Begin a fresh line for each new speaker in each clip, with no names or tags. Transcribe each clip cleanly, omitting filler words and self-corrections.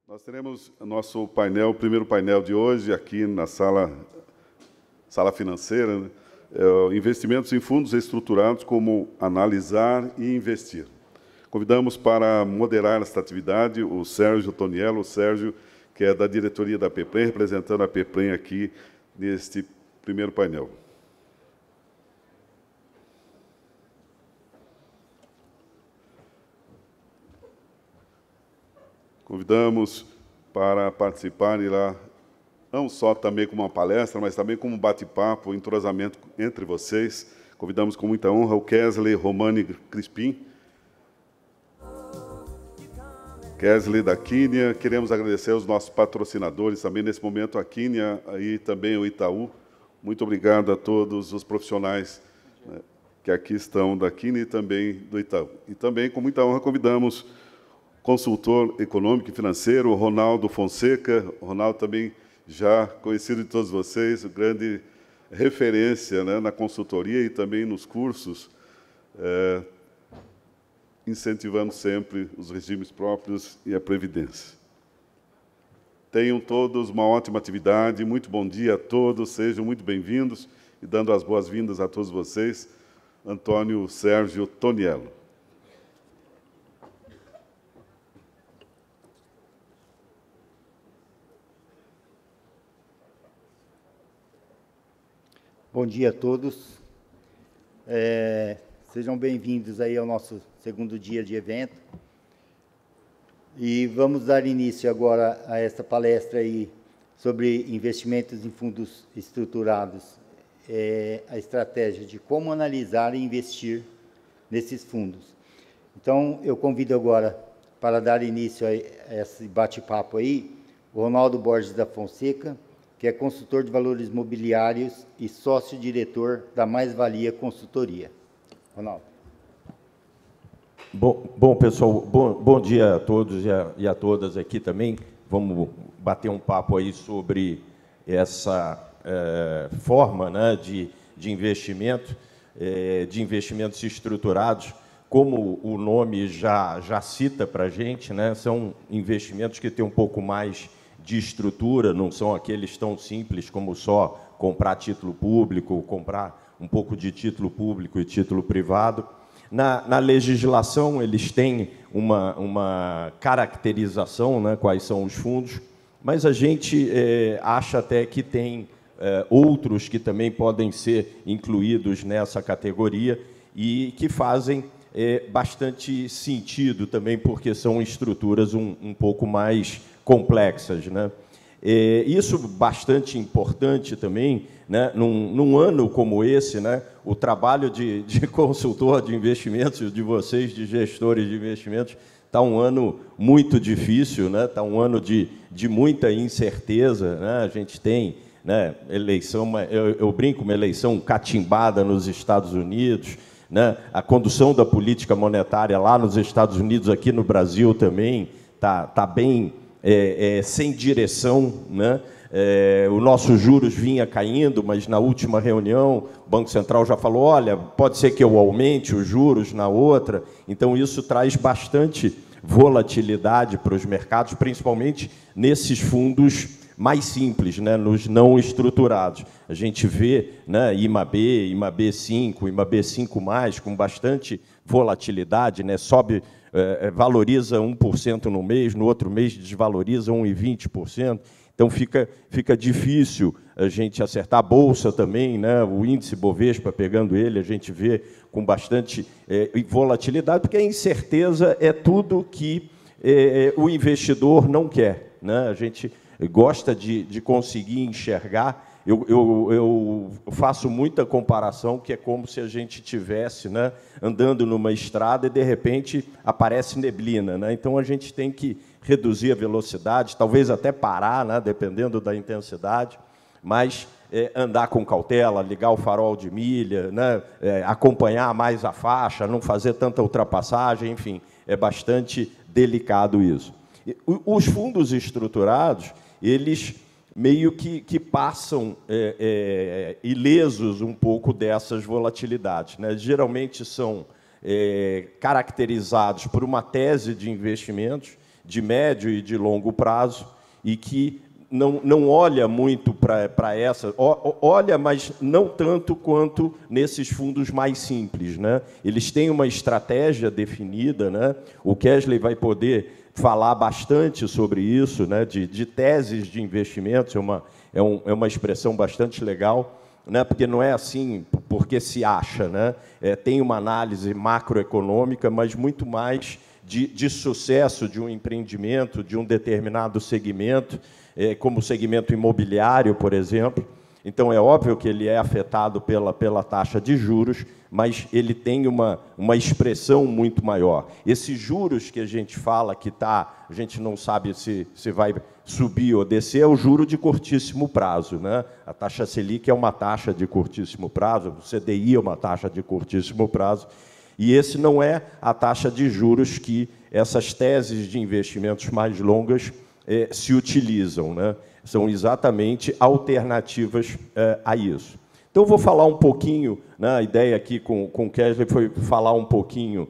Nós teremos nosso painel, o primeiro painel de hoje, aqui na sala financeira, né? Investimentos em fundos estruturados, como analisar e investir. Convidamos para moderar esta atividade o Sérgio Toniello, o Sérgio, que é da diretoria da PEPREM, representando a PEPREM aqui neste primeiro painel. Convidamos para participarem lá, não só também como uma palestra, mas também como um bate-papo, um entrosamento entre vocês. Convidamos com muita honra o Kesley Romani Crispim. Kesley da Quínia. Queremos agradecer aos nossos patrocinadores também nesse momento, a Quínia e também o Itaú. Muito obrigado a todos os profissionais, né, que aqui estão da Quínia e também do Itaú. E também, com muita honra, convidamos consultor econômico e financeiro, Ronaldo Fonseca. O Ronaldo também já conhecido de todos vocês, grande referência, né, na consultoria e também nos cursos, incentivando sempre os regimes próprios e a previdência. Tenham todos uma ótima atividade, muito bom dia a todos, sejam muito bem-vindos e dando as boas-vindas a todos vocês, Antônio Sérgio Toniello.
Bom dia a todos. Sejam bem-vindos aí ao nosso segundo dia de evento. E vamos dar início agora a esta palestra aí sobre investimentos em fundos estruturados, a estratégia de como analisar e investir nesses fundos. Então, eu convido agora, para dar início a esse bate-papo aí, o Ronaldo Borges da Fonseca, que é consultor de valores mobiliários e sócio-diretor da Mais Valia Consultoria. Ronaldo.
Bom, pessoal, bom dia a todos e a todas aqui também. Vamos bater um papo aí sobre essa forma, né, de investimentos estruturados. Como o nome já cita para a gente, né, são investimentos que têm um pouco mais de estrutura, não são aqueles tão simples como só comprar título público, comprar um pouco de título público e título privado. Na legislação, eles têm uma caracterização, né, quais são os fundos, mas a gente acha até que tem outros que também podem ser incluídos nessa categoria e que fazem bastante sentido também, porque são estruturas um pouco mais complexas, né? Isso bastante importante também, né? Num ano como esse, né? O trabalho de consultor de investimentos, de vocês, de gestores de investimentos, está um ano muito difícil, né? Está um ano de muita incerteza, né? A gente tem, né, eleição, eu brinco, uma eleição catimbada nos Estados Unidos, né? A condução da política monetária lá nos Estados Unidos, aqui no Brasil também, tá bem sem direção, né? O nosso juros vinha caindo, mas na última reunião o Banco Central já falou, olha, pode ser que eu aumente os juros na outra. Então, isso traz bastante volatilidade para os mercados, principalmente nesses fundos mais simples, né, nos não estruturados. A gente vê, né, IMAB, IMAB5, IMAB5+, com bastante volatilidade, né, sobe, valoriza 1% no mês, no outro mês desvaloriza 1,20%. Então, fica difícil a gente acertar. A Bolsa também, né, o índice Bovespa, pegando ele, a gente vê com bastante volatilidade, porque a incerteza é tudo que o investidor não quer, né? A gente gosta de conseguir enxergar. Eu faço muita comparação, que é como se a gente estivesse, né, andando numa estrada e, de repente, aparece neblina, né? Então, a gente tem que reduzir a velocidade, talvez até parar, né, dependendo da intensidade, mas andar com cautela, ligar o farol de milha, né, acompanhar mais a faixa, não fazer tanta ultrapassagem, enfim, é bastante delicado isso. Os fundos estruturados, eles meio que passam ilesos um pouco dessas volatilidades, né? Geralmente são caracterizados por uma tese de investimentos, de médio e de longo prazo e que não olha muito para essa, olha, mas não tanto quanto nesses fundos mais simples, né? Eles têm uma estratégia definida, né? O Kesley vai poder falar bastante sobre isso, né? De teses de investimentos, é uma expressão bastante legal, né? Porque não é assim porque se acha, né? Tem uma análise macroeconômica, mas muito mais de sucesso de um empreendimento, de um determinado segmento, como o segmento imobiliário, por exemplo. Então, é óbvio que ele é afetado pela taxa de juros, mas ele tem uma expressão muito maior. Esses juros que a gente fala que a gente não sabe se vai subir ou descer, é o juro de curtíssimo prazo, né? A taxa Selic é uma taxa de curtíssimo prazo, o CDI é uma taxa de curtíssimo prazo, e esse não é a taxa de juros que essas teses de investimentos mais longas se utilizam, né? São exatamente alternativas a isso. Então, eu vou falar um pouquinho, né, a ideia aqui com o Kesley foi falar um pouquinho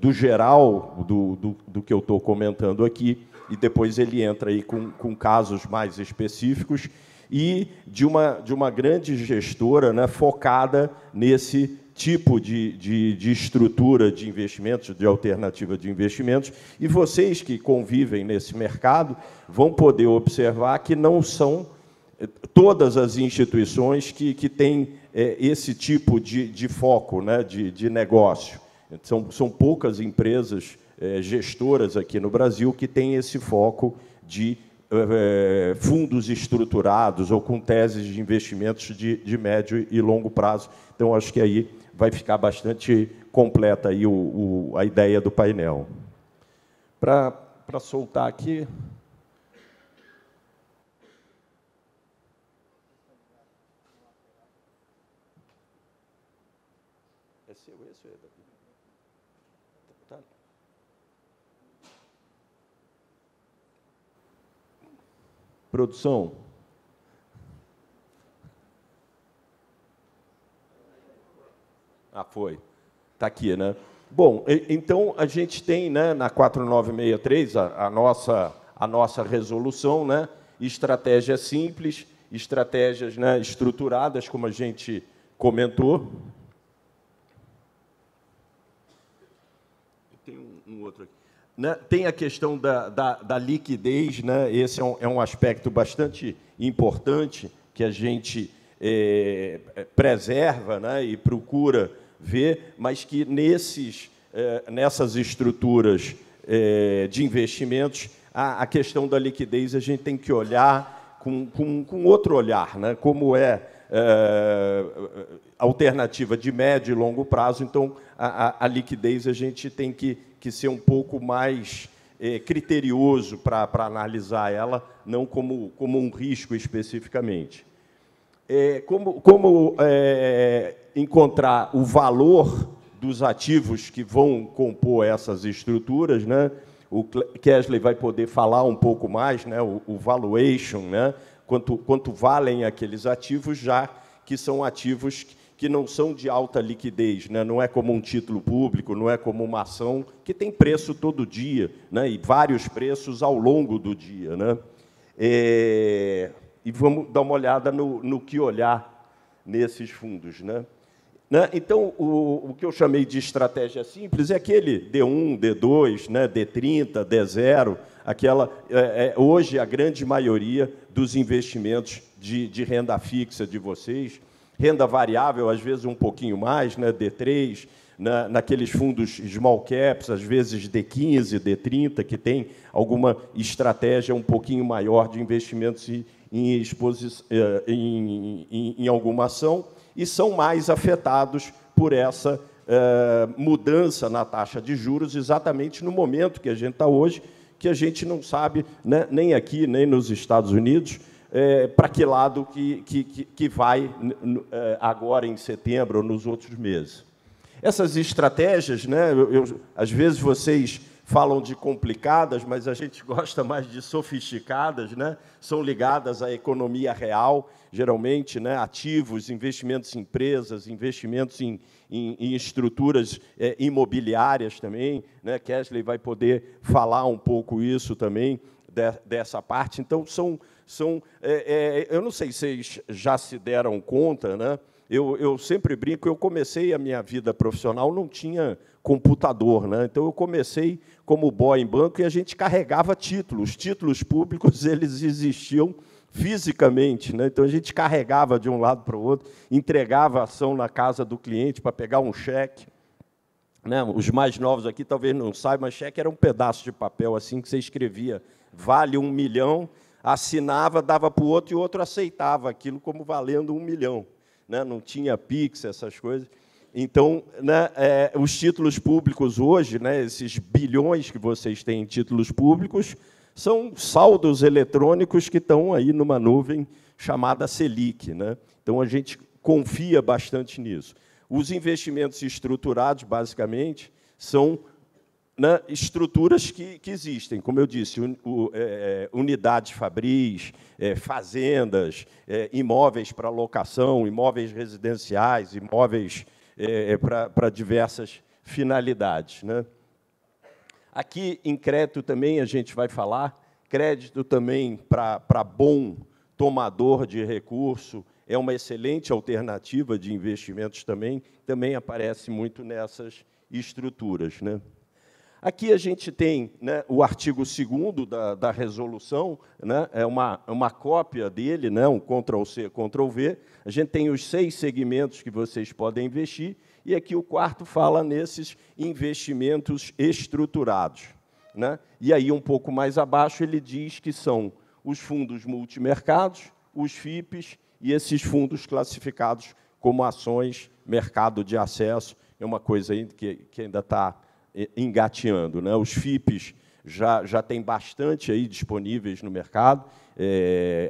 do geral do que eu estou comentando aqui, e depois ele entra aí com casos mais específicos e de uma grande gestora, né, focada nesse tipo de estrutura de investimentos, de alternativa de investimentos, e vocês que convivem nesse mercado vão poder observar que não são todas as instituições que têm esse tipo de foco, né, de negócio. São poucas empresas gestoras aqui no Brasil que têm esse foco de fundos estruturados ou com teses de investimentos de médio e longo prazo. Então, acho que aí vai ficar bastante completa aí a ideia do painel. Para soltar aqui... É seu esse? Tá. Produção. Foi. Está aqui, né? Bom, então a gente tem, né, na 4963 a nossa resolução, né? Estratégia simples, estratégias, né, estruturadas, como a gente comentou. Tem um outro aqui. Né? Tem a questão da liquidez, né? Esse é um aspecto bastante importante que a gente preserva, né, e procura ver, mas que nessas estruturas de investimentos, a questão da liquidez a gente tem que olhar com outro olhar, né? Como alternativa de médio e longo prazo, então a liquidez a gente tem que ser um pouco mais criterioso para analisar ela, não como um risco especificamente. Como encontrar o valor dos ativos que vão compor essas estruturas, né? O Kesley vai poder falar um pouco mais, né? O valuation, né? Quanto valem aqueles ativos, já que são ativos que não são de alta liquidez, né? Não é como um título público, não é como uma ação, que tem preço todo dia, né? E vários preços ao longo do dia, né? E vamos dar uma olhada no que olhar nesses fundos, né? Então, o que eu chamei de estratégia simples é aquele D1, D2, né, D30, D0, hoje a grande maioria dos investimentos de renda fixa de vocês, renda variável, às vezes um pouquinho mais, né, D3, naqueles fundos small caps, às vezes D15, D30, que tem alguma estratégia um pouquinho maior de investimentos em alguma ação, e são mais afetados por essa mudança na taxa de juros, exatamente no momento que a gente está hoje, que a gente não sabe, né, nem aqui, nem nos Estados Unidos, para que lado que vai agora em setembro ou nos outros meses. Essas estratégias, né, às vezes vocês falam de complicadas, mas a gente gosta mais de sofisticadas, né? São ligadas à economia real, geralmente, né? Ativos, investimentos em empresas, investimentos em estruturas imobiliárias também, né? Kesley vai poder falar um pouco isso também, dessa parte. Então, eu não sei se vocês já se deram conta, né? Eu sempre brinco, eu comecei a minha vida profissional, não tinha computador, né? Então, eu comecei como boy em banco e a gente carregava títulos. Os títulos públicos, eles existiam fisicamente, né? Então, a gente carregava de um lado para o outro, entregava a ação na casa do cliente para pegar um cheque. Né? Os mais novos aqui talvez não saibam, mas cheque era um pedaço de papel assim que você escrevia, vale 1 milhão, assinava, dava para o outro e o outro aceitava aquilo como valendo 1 milhão. Né? Não tinha Pix, essas coisas. Então, né, os títulos públicos hoje, né, esses bilhões que vocês têm em títulos públicos, são saldos eletrônicos que estão aí numa nuvem chamada Selic. Né? Então, a gente confia bastante nisso. Os investimentos estruturados, basicamente, são, né, estruturas que existem, como eu disse, unidades fabris, fazendas, imóveis para locação, imóveis residenciais, imóveis para diversas finalidades. Né? Aqui, em crédito, também a gente vai falar, crédito também para bom tomador de recurso, é uma excelente alternativa de investimentos também aparece muito nessas estruturas. Né? Aqui a gente tem, né, o artigo 2º da resolução, né, é uma cópia dele, né, um Ctrl+C, Ctrl+V. A gente tem os 6 segmentos que vocês podem investir, e aqui o 4º fala nesses investimentos estruturados. Né? E aí, um pouco mais abaixo, ele diz que são os fundos multimercados, os FIPs e esses fundos classificados como ações, mercado de acesso, é uma coisa aí que ainda está engateando. Né? Os FIPs já tem bastante aí disponíveis no mercado.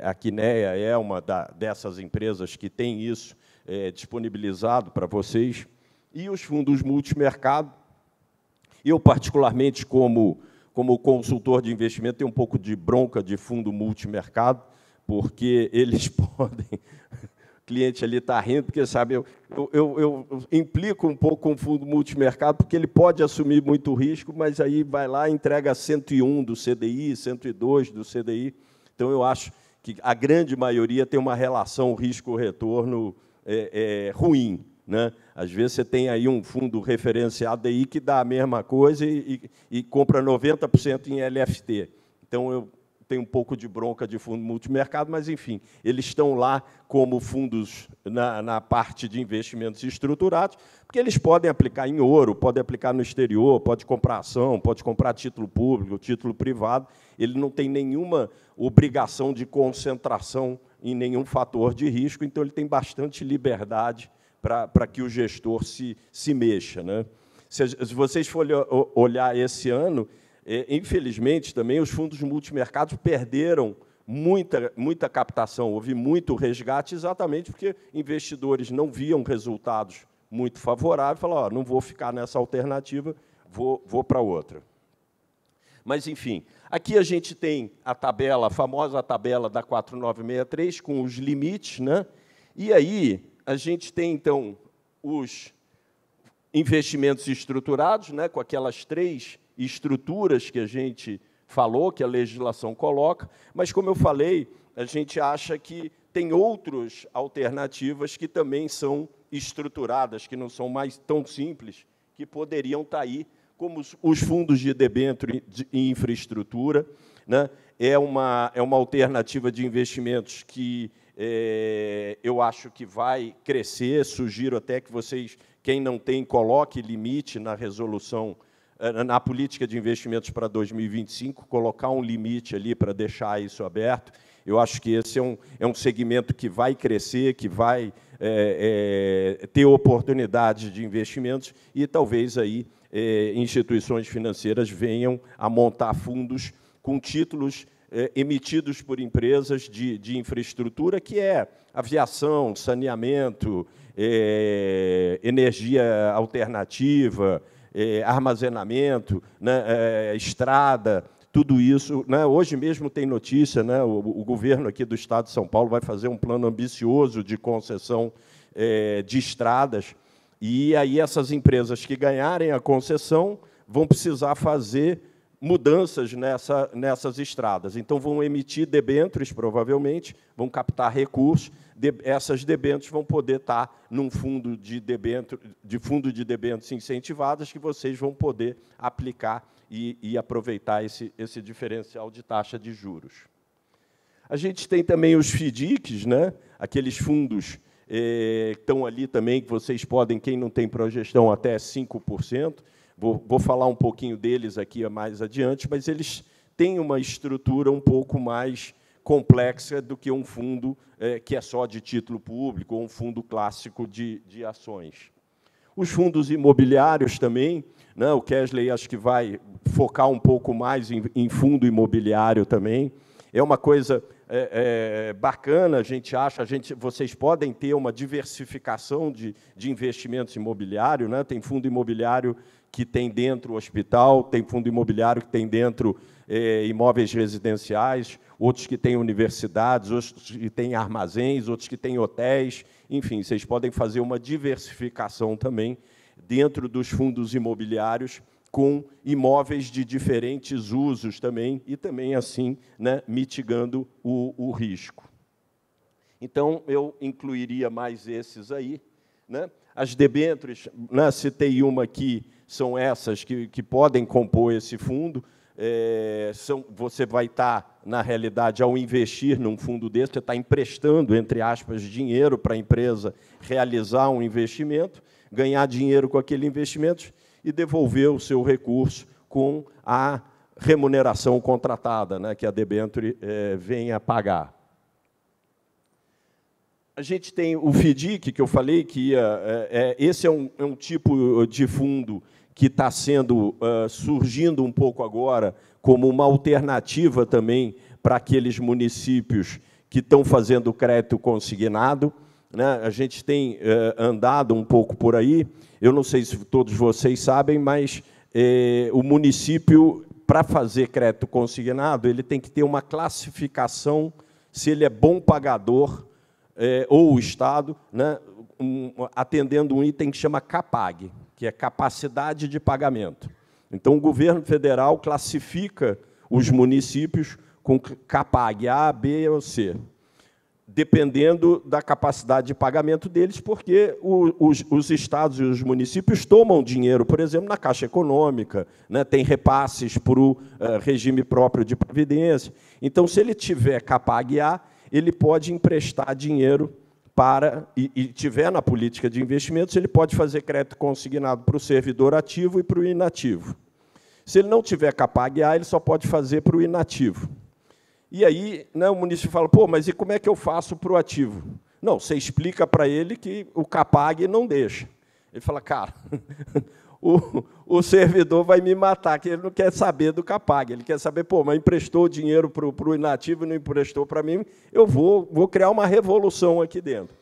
A Quineia é uma dessas empresas que tem isso disponibilizado para vocês. E os fundos multimercado, eu, particularmente, como consultor de investimento, tenho um pouco de bronca de fundo multimercado, porque eles podem... O cliente ali está rindo, porque, sabe, eu implico um pouco com o fundo multimercado, porque ele pode assumir muito risco, mas aí vai lá e entrega 101 do CDI, 102 do CDI. Então, eu acho que a grande maioria tem uma relação risco-retorno ruim. Né? Às vezes, você tem aí um fundo referenciado aí que dá a mesma coisa e compra 90% em LFT. Então, eu tenho um pouco de bronca de fundo multimercado, mas, enfim, eles estão lá como fundos na parte de investimentos estruturados, porque eles podem aplicar em ouro, podem aplicar no exterior, pode comprar ação, pode comprar título público, título privado. Ele não tem nenhuma obrigação de concentração em nenhum fator de risco, então ele tem bastante liberdade para que o gestor se mexa. Né? Se vocês forem olhar esse ano, infelizmente, também, os fundos multimercados perderam muita captação, houve muito resgate, exatamente porque investidores não viam resultados muito favoráveis, falaram, não vou ficar nessa alternativa, vou para outra. Mas, enfim, aqui a gente tem a tabela, a famosa tabela da 4963, com os limites, né? E aí a gente tem, então, os investimentos estruturados, né, com aquelas 3 estruturas que a gente falou, que a legislação coloca, mas, como eu falei, a gente acha que tem outras alternativas que também são estruturadas, que não são mais tão simples, que poderiam estar aí, como os fundos de debênture em infraestrutura. Né? É uma alternativa de investimentos que eu acho que vai crescer, sugiro até que vocês, quem não tem, coloque limite na resolução, na política de investimentos para 2025, colocar um limite ali para deixar isso aberto. Eu acho que esse é um segmento que vai crescer, que vai ter oportunidades de investimentos e talvez aí instituições financeiras venham a montar fundos com títulos emitidos por empresas de infraestrutura, que é aviação, saneamento, energia alternativa, armazenamento, né, estrada, tudo isso, né? Hoje mesmo tem notícia, né? O governo aqui do Estado de São Paulo vai fazer um plano ambicioso de concessão de estradas, e aí essas empresas que ganharem a concessão vão precisar fazer mudanças nessas estradas. Então, vão emitir debêntures, provavelmente, vão captar recursos, essas debêntures vão poder estar num fundo de debêntures incentivadas que vocês vão poder aplicar e aproveitar esse diferencial de taxa de juros. A gente tem também os FDICs, né? Aqueles fundos que estão ali também, que vocês podem, quem não tem progestão, até 5%. Vou falar um pouquinho deles aqui mais adiante, mas eles têm uma estrutura um pouco mais complexa do que um fundo que é só de título público ou um fundo clássico de ações. Os fundos imobiliários também, né, o Kesley acho que vai focar um pouco mais em fundo imobiliário também. É uma coisa bacana, a gente acha, vocês podem ter uma diversificação de investimentos imobiliários, né? Tem fundo imobiliário que tem dentro o hospital, tem fundo imobiliário que tem dentro imóveis residenciais, outros que têm universidades, outros que têm armazéns, outros que têm hotéis. Enfim, vocês podem fazer uma diversificação também dentro dos fundos imobiliários com imóveis de diferentes usos também, e também, assim, né, mitigando o risco. Então, eu incluiria mais esses aí, né? As debêntures, né, citei uma aqui, são essas que podem compor esse fundo. Você vai estar, na realidade, ao investir num fundo desse, você está emprestando, entre aspas, dinheiro para a empresa realizar um investimento, ganhar dinheiro com aquele investimento e devolver o seu recurso com a remuneração contratada, né, que a debênture vem a pagar. A gente tem o FDIC, que eu falei, que esse é um tipo de fundo que está surgindo um pouco agora como uma alternativa também para aqueles municípios que estão fazendo crédito consignado, né? A gente tem andado um pouco por aí, eu não sei se todos vocês sabem, mas o município, para fazer crédito consignado, ele tem que ter uma classificação, se ele é bom pagador, ou o Estado, né, atendendo um item que chama CAPAG, que é capacidade de pagamento. Então, o governo federal classifica os municípios com CAPAG A, B ou C, dependendo da capacidade de pagamento deles, porque os estados e os municípios tomam dinheiro, por exemplo, na Caixa Econômica, né, tem repasses para o regime próprio de previdência. Então, se ele tiver CAPAG A, ele pode emprestar dinheiro e tiver na política de investimentos, ele pode fazer crédito consignado para o servidor ativo e para o inativo. Se ele não tiver CAPAG A, ele só pode fazer para o inativo. E aí, né, o município fala, pô, mas e como é que eu faço para o ativo? Não, você explica para ele que o CAPAG não deixa. Ele fala, cara, o servidor vai me matar, que ele não quer saber do CAPAG, ele quer saber, pô, mas emprestou dinheiro para o inativo e não emprestou para mim, eu vou criar uma revolução aqui dentro.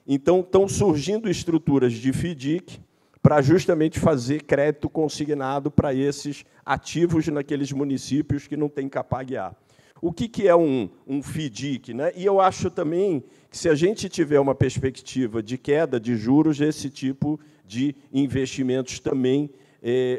Então, estão surgindo estruturas de FDIC para justamente fazer crédito consignado para esses ativos naqueles municípios que não têm CAPAG A. O que é um FDIC, né? E eu acho também que, se a gente tiver uma perspectiva de queda de juros, esse tipo de investimentos também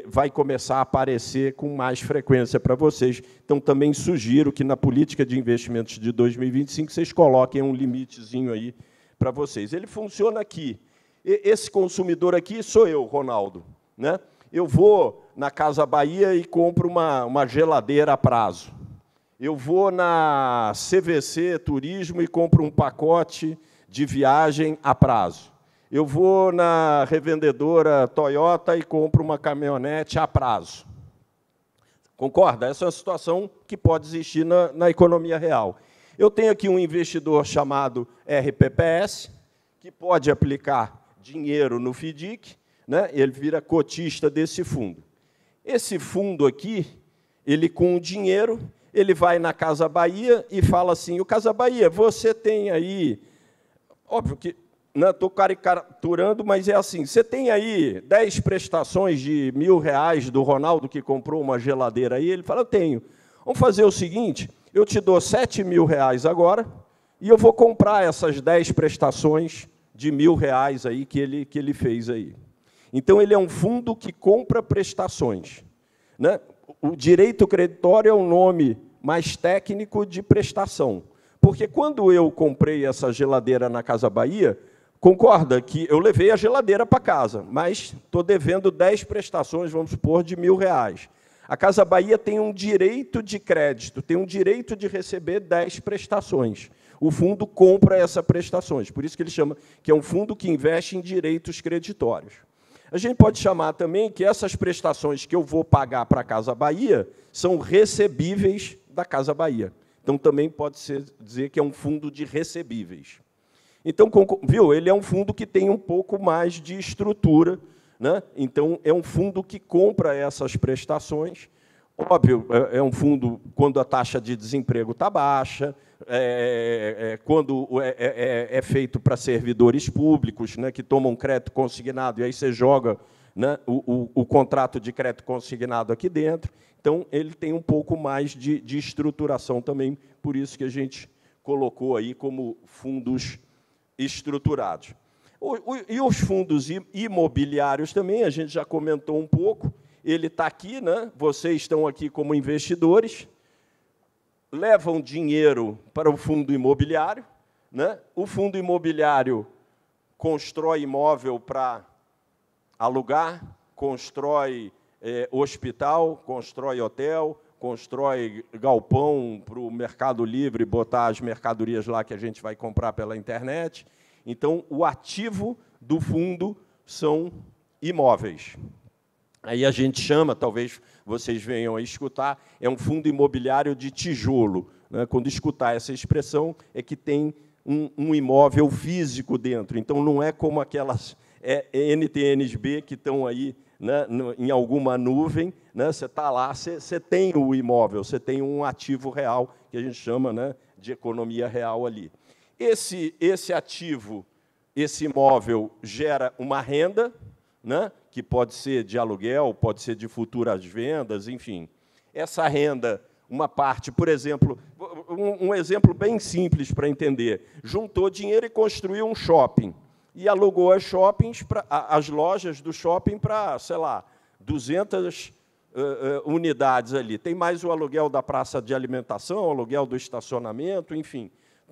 vai começar a aparecer com mais frequência para vocês. Então, também sugiro que, na política de investimentos de 2025, vocês coloquem um limitezinho aí para vocês. Ele funciona aqui. Esse consumidor aqui sou eu, Ronaldo, né? Eu vou na Casa Bahia e compro uma geladeira a prazo. Eu vou na CVC Turismo e compro um pacote de viagem a prazo. Eu vou na revendedora Toyota e compro uma caminhonete a prazo. Concorda? Essa é uma situação que pode existir na economia real. Eu tenho aqui um investidor chamado RPPS, que pode aplicar dinheiro no FDIC, né? Ele vira cotista desse fundo. Esse fundo aqui, ele com o dinheiro, ele vai na Casa Bahia e fala assim, o Casa Bahia, você tem aí... Óbvio que estou caricaturando, mas é assim, você tem aí 10 prestações de R$1.000 do Ronaldo, que comprou uma geladeira aí, ele fala, eu tenho. Vamos fazer o seguinte, eu te dou R$7.000 agora, e eu vou comprar essas 10 prestações de R$1.000 aí que ele fez aí. Então, ele é um fundo que compra prestações, né? O direito creditório é um nome mais técnico de prestação, porque quando eu comprei essa geladeira na Casa Bahia, concorda que eu levei a geladeira para casa, mas estou devendo 10 prestações, vamos supor, de R$1.000. A Casa Bahia tem um direito de crédito, tem um direito de receber 10 prestações. O fundo compra essas prestações, por isso que ele chama que é um fundo que investe em direitos creditórios. A gente pode chamar também que essas prestações que eu vou pagar para a Casa Bahia são recebíveis da Casa Bahia. Então, também pode dizer que é um fundo de recebíveis. Então, viu, ele é um fundo que tem um pouco mais de estrutura, né? Então, é um fundo que compra essas prestações. Óbvio, é um fundo quando a taxa de desemprego está baixa, quando é feito para servidores públicos, né, que tomam crédito consignado, e aí você joga, né, o contrato de crédito consignado aqui dentro. Então, ele tem um pouco mais de estruturação também, por isso que a gente colocou aí como fundos estruturados. E os fundos imobiliários também, a gente já comentou um pouco, ele está aqui, né? Vocês estão aqui como investidores, levam dinheiro para o fundo imobiliário, né? O fundo imobiliário constrói imóvel para alugar, constrói hospital, constrói hotel, constrói galpão para o Mercado Livre, botar as mercadorias lá que a gente vai comprar pela internet. Então, o ativo do fundo são imóveis. Aí a gente chama, talvez vocês venham a escutar, é um fundo imobiliário de tijolo, né? Quando escutar essa expressão, é que tem um imóvel físico dentro. Então, não é como aquelas NTNs-B que estão aí, né, em alguma nuvem, né? Você está lá, você tem o imóvel, você tem um ativo real, que a gente chama, né, de economia real ali. Esse ativo, esse imóvel, gera uma renda, né, que pode ser de aluguel, pode ser de futuras vendas, enfim. Essa renda, uma parte, por exemplo, um exemplo bem simples para entender, juntou dinheiro e construiu um shopping, e alugou as lojas do shopping para, sei lá, 200 unidades ali. Tem mais o aluguel da praça de alimentação, o aluguel do estacionamento, enfim.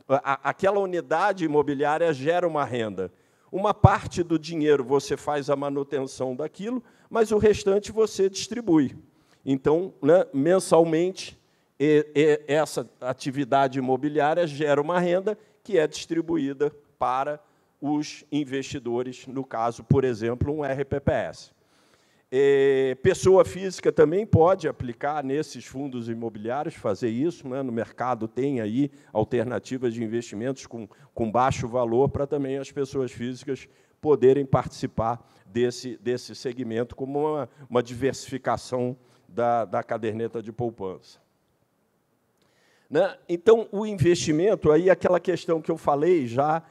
Aquela unidade imobiliária gera uma renda. Uma parte do dinheiro você faz a manutenção daquilo, mas o restante você distribui. Então, né, mensalmente, essa atividade imobiliária gera uma renda que é distribuída para os investidores, no caso, por exemplo, um RPPS. Pessoa física também pode aplicar nesses fundos imobiliários, fazer isso, né? No mercado tem aí alternativas de investimentos com baixo valor para também as pessoas físicas poderem participar desse segmento como uma diversificação da caderneta de poupança. Né? Então, o investimento, aí aquela questão que eu falei, já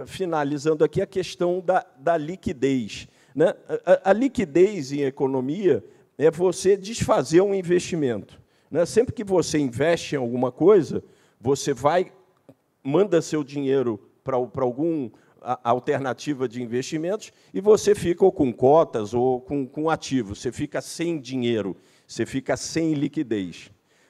finalizando aqui, a questão da liquidez. Né? A liquidez em economia é você desfazer um investimento. Né? Sempre que você investe em alguma coisa, você manda seu dinheiro para alguma alternativa de investimentos e você fica ou com cotas ou com ativos. Você fica sem dinheiro, você fica sem liquidez.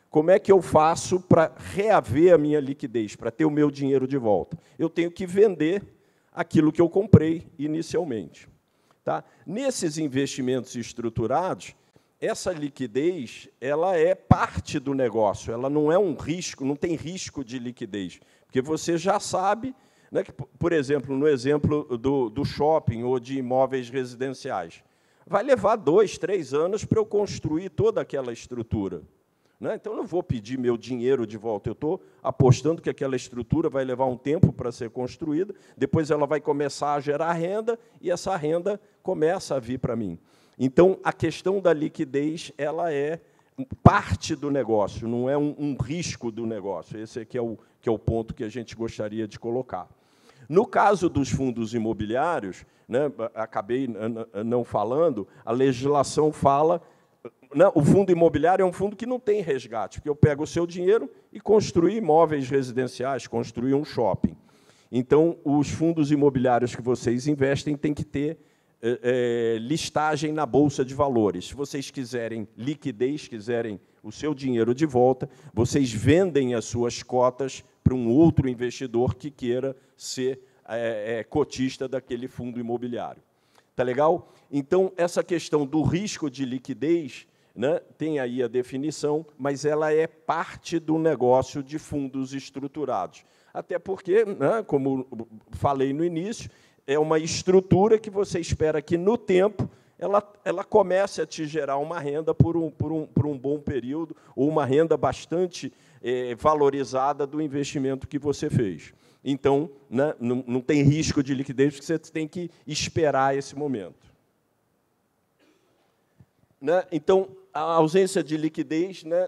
Como é que eu faço para reaver a minha liquidez, para ter o meu dinheiro de volta? Eu tenho que vender aquilo que eu comprei inicialmente. Tá? Nesses investimentos estruturados, essa liquidez ela é parte do negócio, ela não é um risco, não tem risco de liquidez, porque você já sabe, né, que, por exemplo, no exemplo do shopping ou de imóveis residenciais, vai levar 2, 3 anos para eu construir toda aquela estrutura. Né? Então, eu não vou pedir meu dinheiro de volta, eu estou apostando que aquela estrutura vai levar um tempo para ser construída, depois ela vai começar a gerar renda, e essa renda começa a vir para mim. Então, a questão da liquidez ela é parte do negócio, não é um risco do negócio. Esse aqui é o ponto que a gente gostaria de colocar. No caso dos fundos imobiliários, né, acabei não falando, a legislação fala... O fundo imobiliário é um fundo que não tem resgate, porque eu pego o seu dinheiro e construo imóveis residenciais, construo um shopping. Então, os fundos imobiliários que vocês investem têm que ter listagem na Bolsa de Valores. Se vocês quiserem liquidez, quiserem o seu dinheiro de volta, vocês vendem as suas cotas para um outro investidor que queira ser cotista daquele fundo imobiliário. Tá legal? Então, essa questão do risco de liquidez, né, tem aí a definição, mas ela é parte do negócio de fundos estruturados. Até porque, né, como falei no início, é uma estrutura que você espera que, no tempo, ela comece a te gerar uma renda por um bom período, ou uma renda bastante valorizada do investimento que você fez. Então, né, não tem risco de liquidez, porque você tem que esperar esse momento. Né? Então, a ausência de liquidez, né,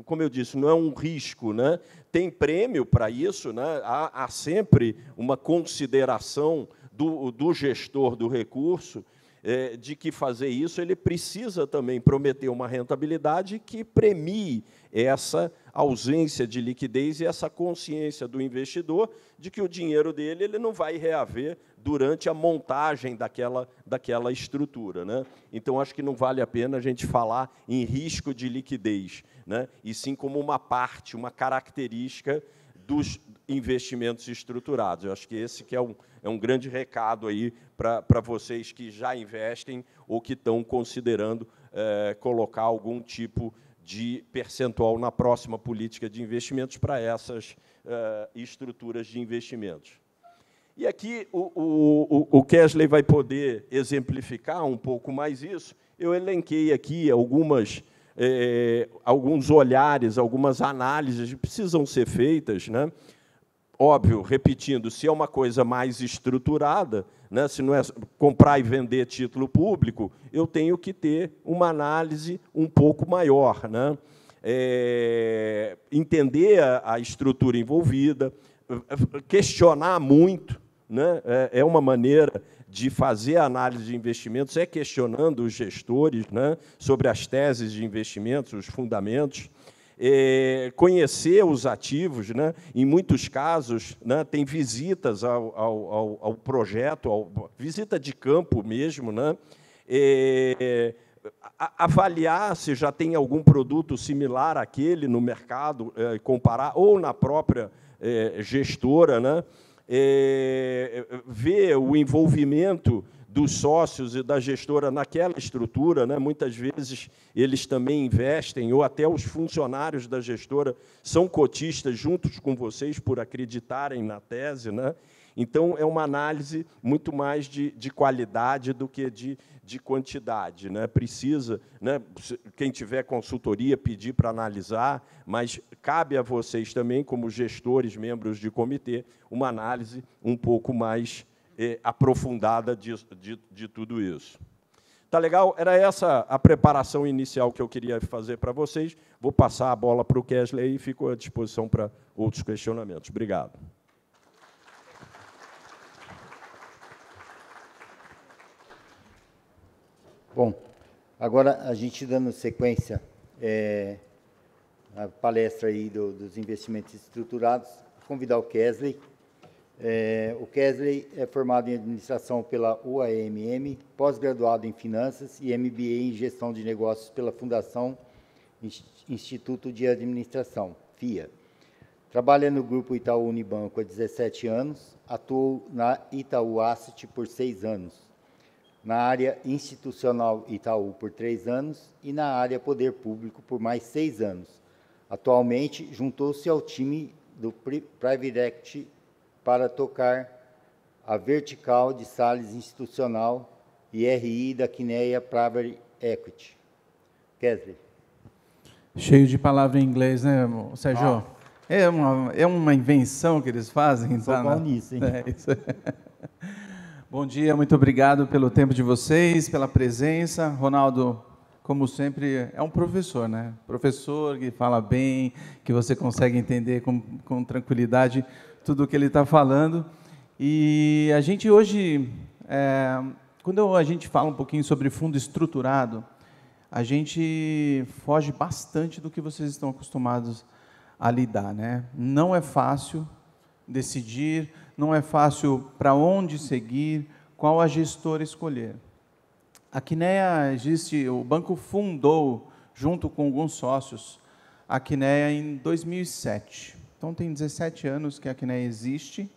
como eu disse, não é um risco. Né? Tem prêmio para isso, né? Há sempre uma consideração do gestor do recurso, de que fazer isso ele precisa também prometer uma rentabilidade que premie essa ausência de liquidez e essa consciência do investidor de que o dinheiro dele ele não vai reaver durante a montagem daquela estrutura. Né? Então, acho que não vale a pena a gente falar em risco de liquidez, né? E sim como uma parte, uma característica dos investimentos estruturados. Eu acho que esse que é um grande recado aí para vocês que já investem ou que estão considerando colocar algum tipo de percentual na próxima política de investimentos para essas estruturas de investimentos. E aqui o Kesley vai poder exemplificar um pouco mais isso. Eu elenquei aqui alguns olhares, algumas análises que precisam ser feitas, né? Óbvio, repetindo, se é uma coisa mais estruturada, né, se não é comprar e vender título público, eu tenho que ter uma análise um pouco maior, né? Entender a estrutura envolvida, questionar muito, né? É uma maneira de fazer a análise de investimentos, questionando os gestores, né, sobre as teses de investimentos, os fundamentos, conhecer os ativos, né? Em muitos casos, né, tem visitas ao projeto, visita de campo mesmo, né? Avaliar se já tem algum produto similar àquele no mercado, comparar, ou na própria gestora, né? Ver o envolvimento dos sócios e da gestora naquela estrutura, né? Muitas vezes eles também investem, ou até os funcionários da gestora são cotistas juntos com vocês por acreditarem na tese, né? Então, é uma análise muito mais de qualidade do que de quantidade, né? Precisa, né, quem tiver consultoria, pedir para analisar, mas cabe a vocês também, como gestores, membros de comitê, uma análise um pouco mais aprofundada de tudo isso. Tá legal? Era essa a preparação inicial que eu queria fazer para vocês. Vou passar a bola para o Kesley e fico à disposição para outros questionamentos. Obrigado.
Bom, agora a gente dando sequência à palestra aí dos investimentos estruturados, convidar o Kesley. O Kesley é formado em administração pela UAMM, pós-graduado em finanças e MBA em gestão de negócios pela Fundação Instituto de Administração, FIA. Trabalha no grupo Itaú Unibanco há 17 anos, atuou na Itaú Asset por 6 anos, na área institucional Itaú por 3 anos e na área Poder Público por mais 6 anos. Atualmente, juntou-se ao time do Private Equity para tocar a vertical de Sales Institucional e RI da Quineia Private Equity. Kesley.
Cheio de palavra em inglês, né, Sérgio? É uma invenção que eles fazem.
Sou bom nisso, hein?
Isso. Bom dia, muito obrigado pelo tempo de vocês, pela presença. Ronaldo, como sempre, é um professor, né? Professor que fala bem, que você consegue entender com tranquilidade tudo o que ele está falando. E a gente hoje, quando a gente fala um pouquinho sobre fundo estruturado, a gente foge bastante do que vocês estão acostumados a lidar, né? Não é fácil decidir, não é fácil para onde seguir, qual a gestora escolher. A Quineia existe, o banco fundou, junto com alguns sócios, a Quineia em 2007. Então, tem 17 anos que a Quineia existe,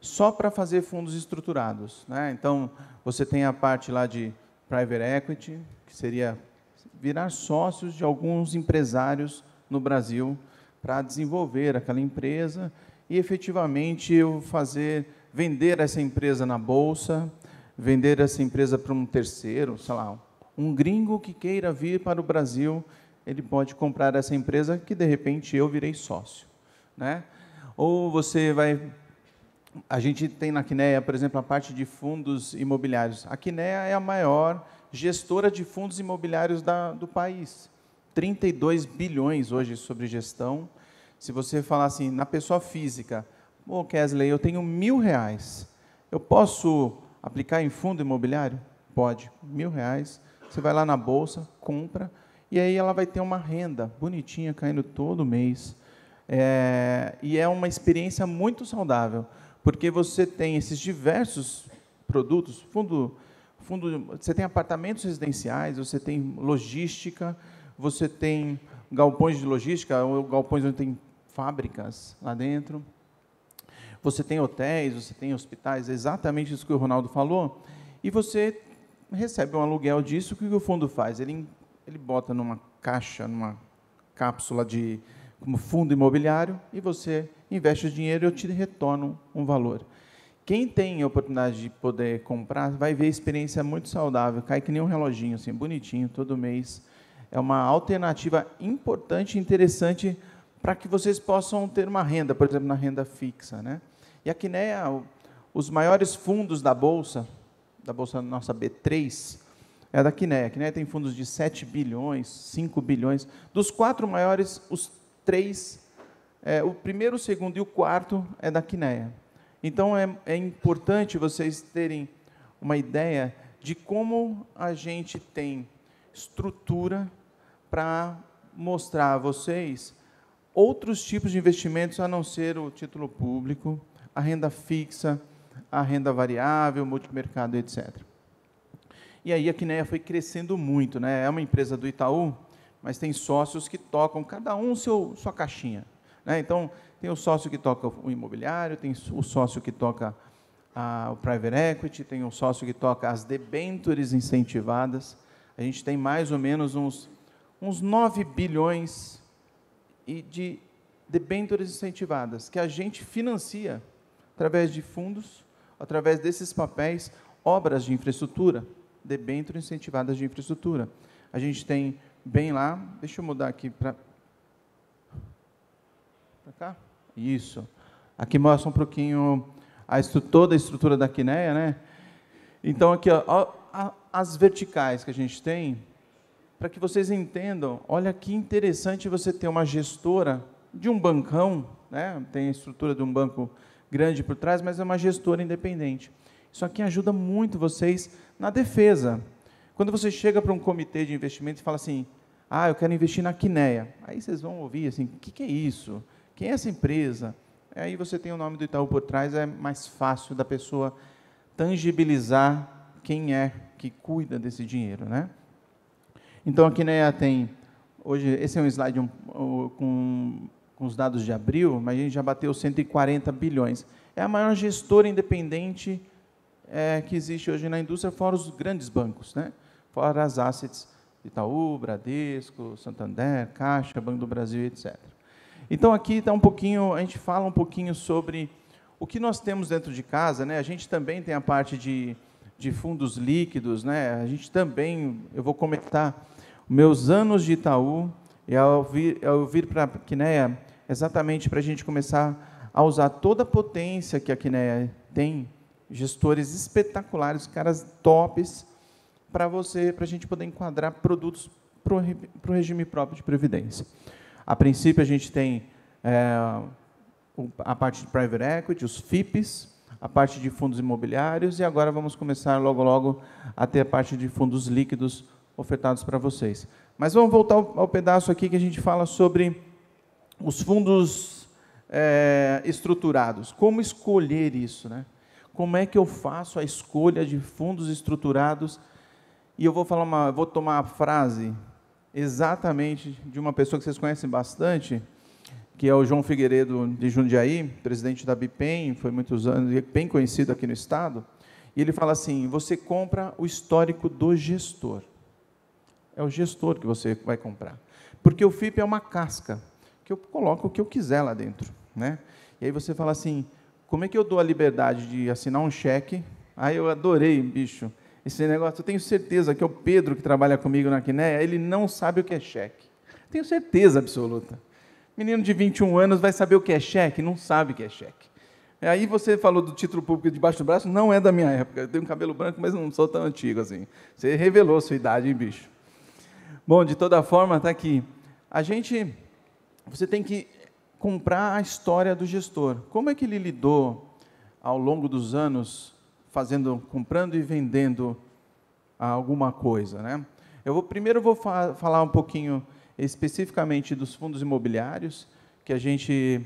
só para fazer fundos estruturados, né? Então, você tem a parte lá de private equity, que seria virar sócios de alguns empresários no Brasil para desenvolver aquela empresa e, efetivamente, vender essa empresa na bolsa, vender essa empresa para um terceiro, sei lá, um gringo que queira vir para o Brasil, ele pode comprar essa empresa que, de repente, eu virei sócio, né? Ou você vai... A gente tem na Quineia, por exemplo, a parte de fundos imobiliários. A Quineia é a maior gestora de fundos imobiliários do país. 32 bilhões hoje sobre gestão. Se você falar assim, na pessoa física, ô Kesley, eu tenho R$1.000, eu posso aplicar em fundo imobiliário? Pode, R$1.000, você vai lá na bolsa, compra, e aí ela vai ter uma renda bonitinha caindo todo mês. E é uma experiência muito saudável, porque você tem esses diversos produtos, você tem apartamentos residenciais, você tem logística, você tem galpões de logística, ou galpões onde tem fábricas lá dentro, você tem hotéis, você tem hospitais, é exatamente isso que o Ronaldo falou, e você recebe um aluguel disso. O que o fundo faz? Ele bota numa caixa, numa cápsula como fundo imobiliário, e você investe o dinheiro e eu te retorno um valor. Quem tem a oportunidade de poder comprar, vai ver a experiência muito saudável, cai que nem um reloginho, assim, bonitinho, todo mês. É uma alternativa importante e interessante para que vocês possam ter uma renda, por exemplo, na renda fixa, né? E a Quineia, os maiores fundos da Bolsa nossa B3, é da Quineia. A Quineia tem fundos de 7 bilhões, 5 bilhões. Dos 4 maiores, os 3, o primeiro, o segundo e o quarto é da Quineia. Então, é importante vocês terem uma ideia de como a gente tem estrutura para mostrar a vocês outros tipos de investimentos a não ser o título público, a renda fixa, a renda variável, multimercado, etc. E aí a Quineia foi crescendo muito, né? É uma empresa do Itaú, mas tem sócios que tocam, cada um sua caixinha, né? Então, tem o sócio que toca o imobiliário, tem o sócio que toca o private equity, tem o sócio que toca as debêntures incentivadas. A gente tem mais ou menos uns 9 bilhões de debêntures incentivadas, que a gente financia através de fundos, através desses papéis, obras de infraestrutura, debêntures incentivadas de infraestrutura. A gente tem bem lá, deixa eu mudar aqui para cá. Isso. Aqui mostra um pouquinho toda a estrutura da Quineia, né? Então, aqui, ó, as verticais que a gente tem, para que vocês entendam, olha que interessante você ter uma gestora de um bancão, né? Tem a estrutura de um banco grande por trás, mas é uma gestora independente. Isso aqui ajuda muito vocês na defesa. Quando você chega para um comitê de investimento e fala assim, eu quero investir na Quineia, aí vocês vão ouvir assim, o que é isso? Quem é essa empresa? Aí você tem o nome do Itaú por trás, é mais fácil da pessoa tangibilizar quem é que cuida desse dinheiro, né? Então, a Quineia tem, hoje, esse é um slide com os dados de abril, mas a gente já bateu 140 bilhões. É a maior gestora independente que existe hoje na indústria, fora os grandes bancos, né? Fora as assets Itaú, Bradesco, Santander, Caixa, Banco do Brasil, etc. Então, aqui está a gente fala um pouquinho sobre o que nós temos dentro de casa, né? A gente também tem a parte de fundos líquidos, né? A gente também, eu vou comentar meus anos de Itaú, e ao vir para a Quineia, exatamente para a gente começar a usar toda a potência que a Quineia tem, gestores espetaculares, caras tops, para a gente poder enquadrar produtos para o regime próprio de previdência. A princípio, a gente tem a parte de private equity, os FIPs, a parte de fundos imobiliários e agora vamos começar logo, logo a ter a parte de fundos líquidos ofertados para vocês. Mas vamos voltar ao pedaço aqui que a gente fala sobre os fundos estruturados. Como escolher isso, né? Como é que eu faço a escolha de fundos estruturados? E eu vou tomar a frase exatamente de uma pessoa que vocês conhecem bastante, que é o João Figueiredo de Jundiaí, presidente da Bipem, foi muitos anos, bem conhecido aqui no estado, e ele fala assim: você compra o histórico do gestor. É o gestor que você vai comprar. Porque o FIP é uma casca, que eu coloco o que eu quiser lá dentro, né? E aí você fala assim: como é que eu dou a liberdade de assinar um cheque? Ah, eu adorei, bicho, esse negócio. Eu tenho certeza que o Pedro, que trabalha comigo na Quinéia, ele não sabe o que é cheque. Tenho certeza absoluta. Menino de 21 anos vai saber o que é cheque? Não sabe o que é cheque. Aí você falou do título público debaixo do braço, não é da minha época. Eu tenho cabelo branco, mas não sou tão antigo assim. Você revelou sua idade, hein, bicho? Bom, de toda forma, está aqui. Você tem que comprar a história do gestor. Como é que ele lidou ao longo dos anos, comprando e vendendo alguma coisa, né? Primeiro eu vou falar um pouquinho especificamente dos fundos imobiliários que a gente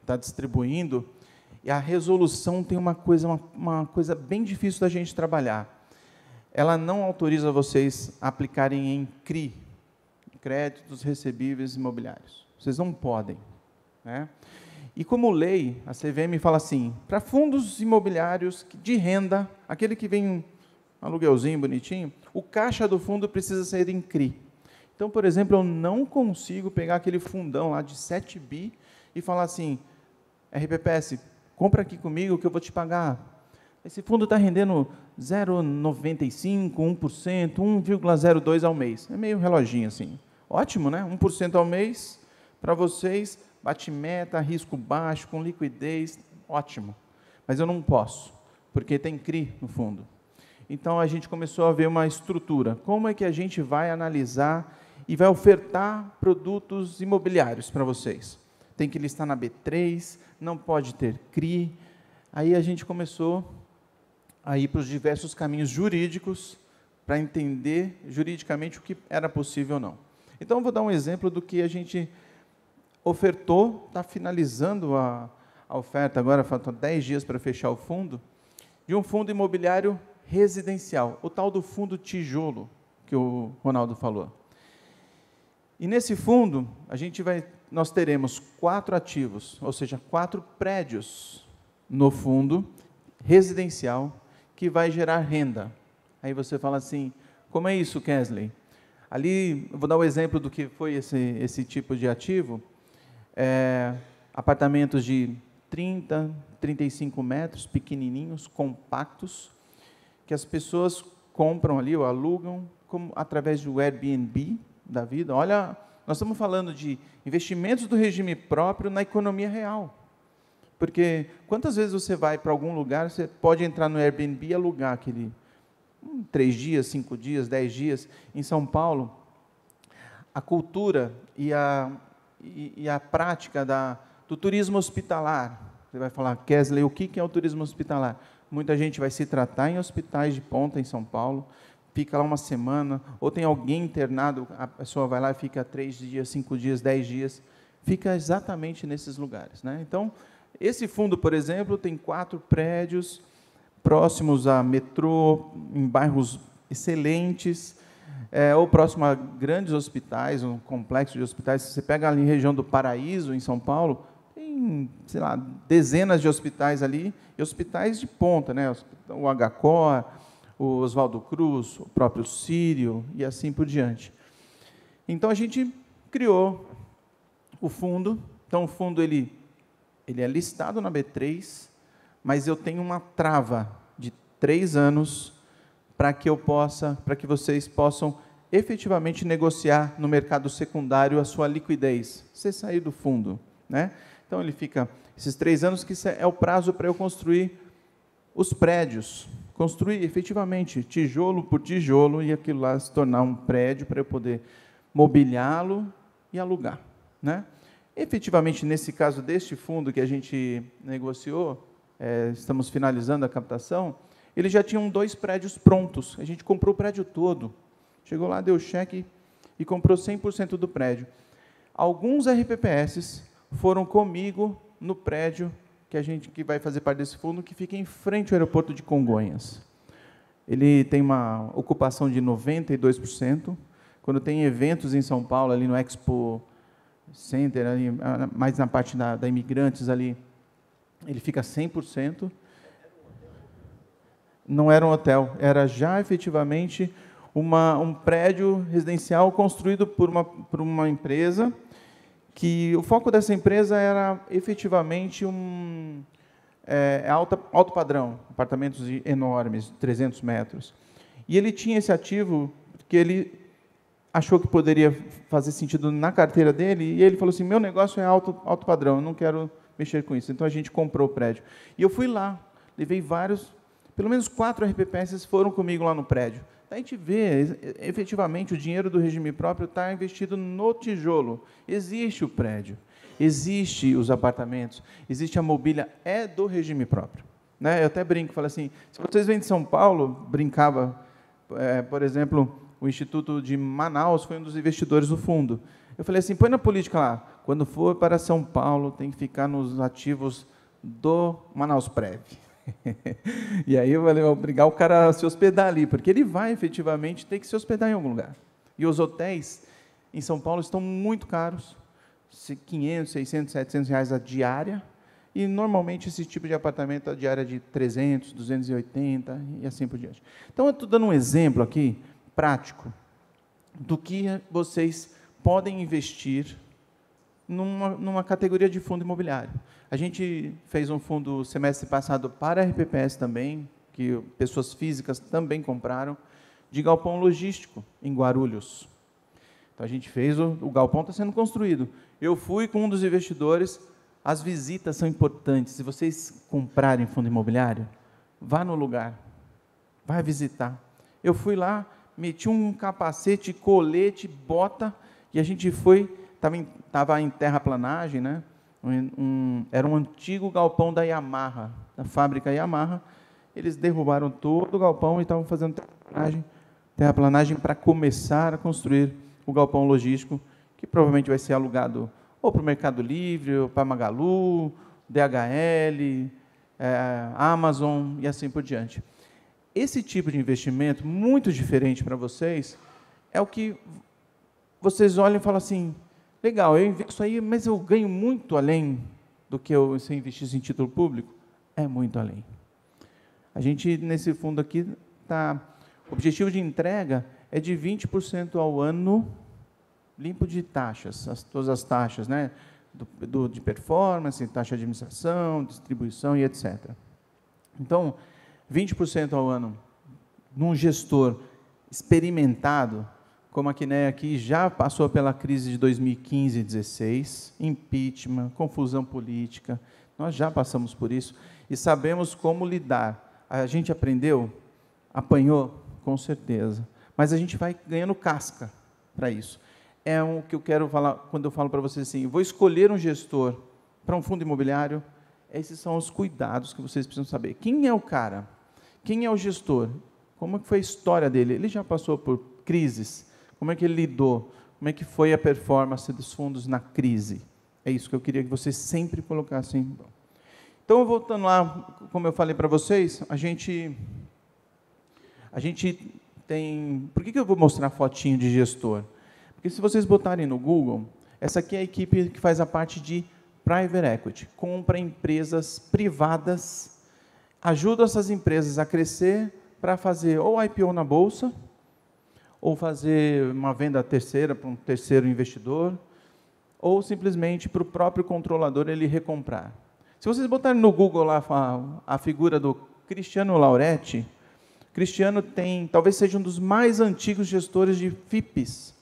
está distribuindo, e a resolução tem uma coisa bem difícil da gente trabalhar. Ela não autoriza vocês a aplicarem em CRI, créditos recebíveis imobiliários. Vocês não podem, né? E como lei, a CVM fala assim: para fundos imobiliários de renda, aquele que vem um aluguelzinho bonitinho, o caixa do fundo precisa ser em CRI. Então, por exemplo, eu não consigo pegar aquele fundão lá de 7 bi e falar assim: RPPS, compra aqui comigo que eu vou te pagar. Esse fundo está rendendo 0,95%, 1%, 1,02% ao mês. É meio reloginho assim. Ótimo, né? 1% ao mês para vocês, bate meta, risco baixo, com liquidez, ótimo. Mas eu não posso, porque tem CRI no fundo. Então, a gente começou a ver uma estrutura. Como é que a gente vai analisar e vai ofertar produtos imobiliários para vocês? Tem que listar na B3, não pode ter CRI. Aí a gente começou a ir para os diversos caminhos jurídicos para entender juridicamente o que era possível ou não. Então, eu vou dar um exemplo do que a gente ofertou, está finalizando a oferta agora, faltam 10 dias para fechar o fundo, de um fundo imobiliário residencial, o tal do fundo tijolo, que o Ronaldo falou. E nesse fundo, nós teremos 4 ativos, ou seja, 4 prédios no fundo residencial, que vai gerar renda. Aí você fala assim: como é isso, Kesley? Ali, eu vou dar o exemplo do que foi esse tipo de ativo. Apartamentos de 30, 35 metros, pequenininhos, compactos, que as pessoas compram ali ou alugam através do Airbnb da vida. Olha, nós estamos falando de investimentos do regime próprio na economia real. Porque quantas vezes você vai para algum lugar, você pode entrar no Airbnb e alugar aquele 3 dias, 5 dias, 10 dias. Em São Paulo, a cultura e a prática do turismo hospitalar. Você vai falar: Kesley, o que é o turismo hospitalar? Muita gente vai se tratar em hospitais de ponta em São Paulo, fica lá uma semana, ou tem alguém internado, a pessoa vai lá e fica 3 dias, 5 dias, 10 dias, fica exatamente nesses lugares, né? Então, esse fundo, por exemplo, tem 4 prédios próximos a metrô, em bairros excelentes, ou próximo a grandes hospitais, um complexo de hospitais. Se você pega ali em região do Paraíso, em São Paulo, tem, sei lá, dezenas de hospitais ali, e hospitais de ponta, né? O HCOR, o Oswaldo Cruz, o próprio Sírio, e assim por diante. Então, a gente criou o fundo. Então, o fundo ele é listado na B3, mas eu tenho uma trava de 3 anos para que vocês possam efetivamente negociar no mercado secundário a sua liquidez, você sair do fundo, né? Então, ele fica esses 3 anos, que é o prazo para eu construir os prédios, construir efetivamente tijolo por tijolo, e aquilo lá se tornar um prédio para eu poder mobiliá-lo e alugar, né? Efetivamente, nesse caso deste fundo que a gente negociou, estamos finalizando a captação, eles já tinham 2 prédios prontos. A gente comprou o prédio todo. Chegou lá, deu cheque e comprou 100% do prédio. Alguns RPPS foram comigo no prédio que vai fazer parte desse fundo, que fica em frente ao aeroporto de Congonhas. Ele tem uma ocupação de 92%. Quando tem eventos em São Paulo, ali no Expo Center, ali, mais na parte da Imigrantes, ali, ele fica 100%. Não era um hotel, era já efetivamente um prédio residencial construído por uma empresa, que o foco dessa empresa era efetivamente alto padrão, apartamentos enormes, 300 metros. E ele tinha esse ativo que ele achou que poderia fazer sentido na carteira dele, e ele falou assim, meu negócio é alto padrão, eu não quero mexer com isso. Então, a gente comprou o prédio. E eu fui lá, levei pelo menos 4 RPPS foram comigo lá no prédio. A gente vê, efetivamente, o dinheiro do regime próprio está investido no tijolo. Existe o prédio, existe os apartamentos, existe a mobília, é do regime próprio. Né? Eu até brinco, falo assim, se vocês vêm de São Paulo, brincava, por exemplo, o Instituto de Manaus foi um dos investidores do fundo. Eu falei assim, põe na política lá, quando for para São Paulo, tem que ficar nos ativos do Manaus Prev. E aí eu vou obrigar o cara a se hospedar ali, porque ele vai efetivamente ter que se hospedar em algum lugar. E os hotéis em São Paulo estão muito caros, 500, 600, 700 reais a diária, e normalmente esse tipo de apartamento a diária de 300, 280 e assim por diante. Então eu estou dando um exemplo aqui, prático, do que vocês podem investir numa categoria de fundo imobiliário. A gente fez um fundo semestre passado para RPPS também, que pessoas físicas também compraram, de galpão logístico, em Guarulhos. Então, a gente fez, o galpão está sendo construído. Eu fui com um dos investidores, as visitas são importantes. Se vocês comprarem fundo imobiliário, vá no lugar, vai visitar. Eu fui lá, meti um capacete, colete, bota, e a gente foi, estava em terraplanagem, né? Era um antigo galpão da Yamaha, da fábrica Yamaha. Eles derrubaram todo o galpão e estavam fazendo terraplanagem para começar a construir o galpão logístico, que provavelmente vai ser alugado ou para o Mercado Livre, ou para Magalu, DHL, Amazon e assim por diante. Esse tipo de investimento, muito diferente para vocês, é o que vocês olham e falam assim, legal, eu investo aí, mas eu ganho muito além do que se eu investisse em título público? É muito além. A gente, nesse fundo aqui, o objetivo de entrega é de 20% ao ano limpo de taxas, todas as taxas, né? De performance, taxa de administração, distribuição e etc. Então, 20% ao ano, num gestor experimentado, como a Quineia aqui já passou pela crise de 2015 e 2016, impeachment, confusão política, nós já passamos por isso e sabemos como lidar. A gente aprendeu, apanhou, com certeza, mas a gente vai ganhando casca para isso. É o que eu quero falar, quando eu falo para vocês assim, vou escolher um gestor para um fundo imobiliário, esses são os cuidados que vocês precisam saber. Quem é o cara? Quem é o gestor? Como foi a história dele? Ele já passou por crises? Como é que ele lidou? Como é que foi a performance dos fundos na crise? É isso que eu queria que vocês sempre colocassem. Então, voltando lá, como eu falei para vocês, a gente tem... Por que eu vou mostrar fotinho de gestor? Porque se vocês botarem no Google, essa aqui é a equipe que faz a parte de Private Equity, compra empresas privadas, ajuda essas empresas a crescer para fazer ou IPO na Bolsa, ou fazer uma venda terceira para um terceiro investidor, ou simplesmente para o próprio controlador ele recomprar. Se vocês botarem no Google lá a figura do Cristiano Lauretti, Cristiano talvez seja um dos mais antigos gestores de FIPs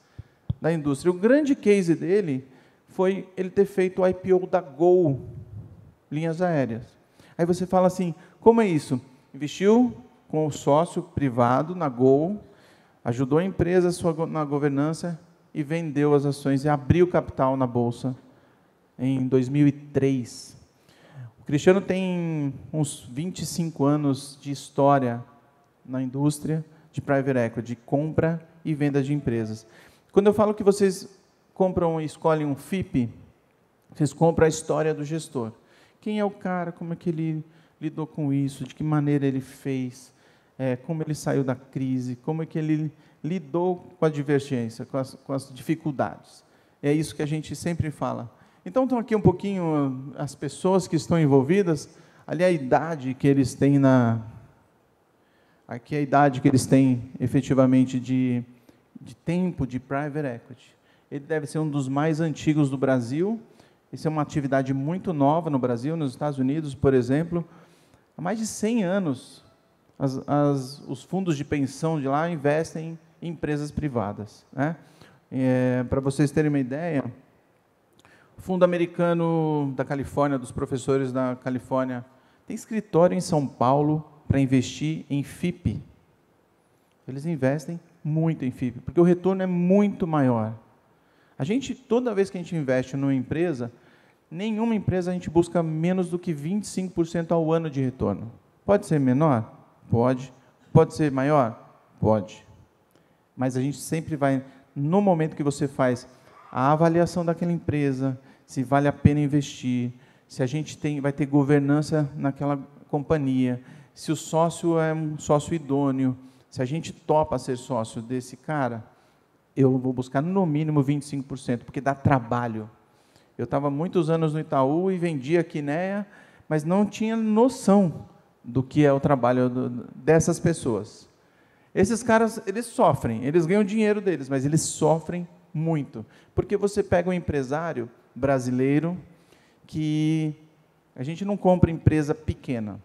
da indústria. O grande case dele foi ele ter feito o IPO da Gol, linhas aéreas. Aí você fala assim, como é isso? Investiu com o sócio privado na Gol, ajudou a empresa na governança e vendeu as ações e abriu capital na Bolsa em 2003. Cristiano tem uns 25 anos de história na indústria de private equity, de compra e venda de empresas. Quando eu falo que vocês compram e escolhem um FIP, vocês compram a história do gestor. Quem é o cara, como é que ele lidou com isso, de que maneira ele fez, como ele saiu da crise, como é que ele lidou com a divergência, com as dificuldades. É isso que a gente sempre fala. Então, estão aqui um pouquinho as pessoas que estão envolvidas, ali a idade que eles têm aqui é a idade que eles têm efetivamente de tempo de private equity. Ele deve ser um dos mais antigos do Brasil. Isso é uma atividade muito nova no Brasil, nos Estados Unidos, por exemplo. Há mais de 100 anos, os fundos de pensão de lá investem em empresas privadas, né? Para vocês terem uma ideia, o Fundo Americano da Califórnia, dos professores da Califórnia, tem escritório em São Paulo para investir em FIP. Eles investem muito em FIP, porque o retorno é muito maior. Toda vez que a gente investe numa empresa, nenhuma empresa a gente busca menos do que 25% ao ano de retorno. Pode ser menor? Pode. Pode ser maior? Pode. Mas a gente sempre vai, no momento que você faz a avaliação daquela empresa, se vale a pena investir, se a gente vai ter governança naquela companhia, se o sócio é um sócio idôneo, se a gente topa ser sócio desse cara, eu vou buscar no mínimo 25%, porque dá trabalho. Eu estava muitos anos no Itaú e vendia a Quinéia, mas não tinha noção do que é o trabalho dessas pessoas. Esses caras, eles sofrem, eles ganham dinheiro deles, mas eles sofrem muito. Porque você pega um empresário brasileiro que a gente não compra empresa pequena,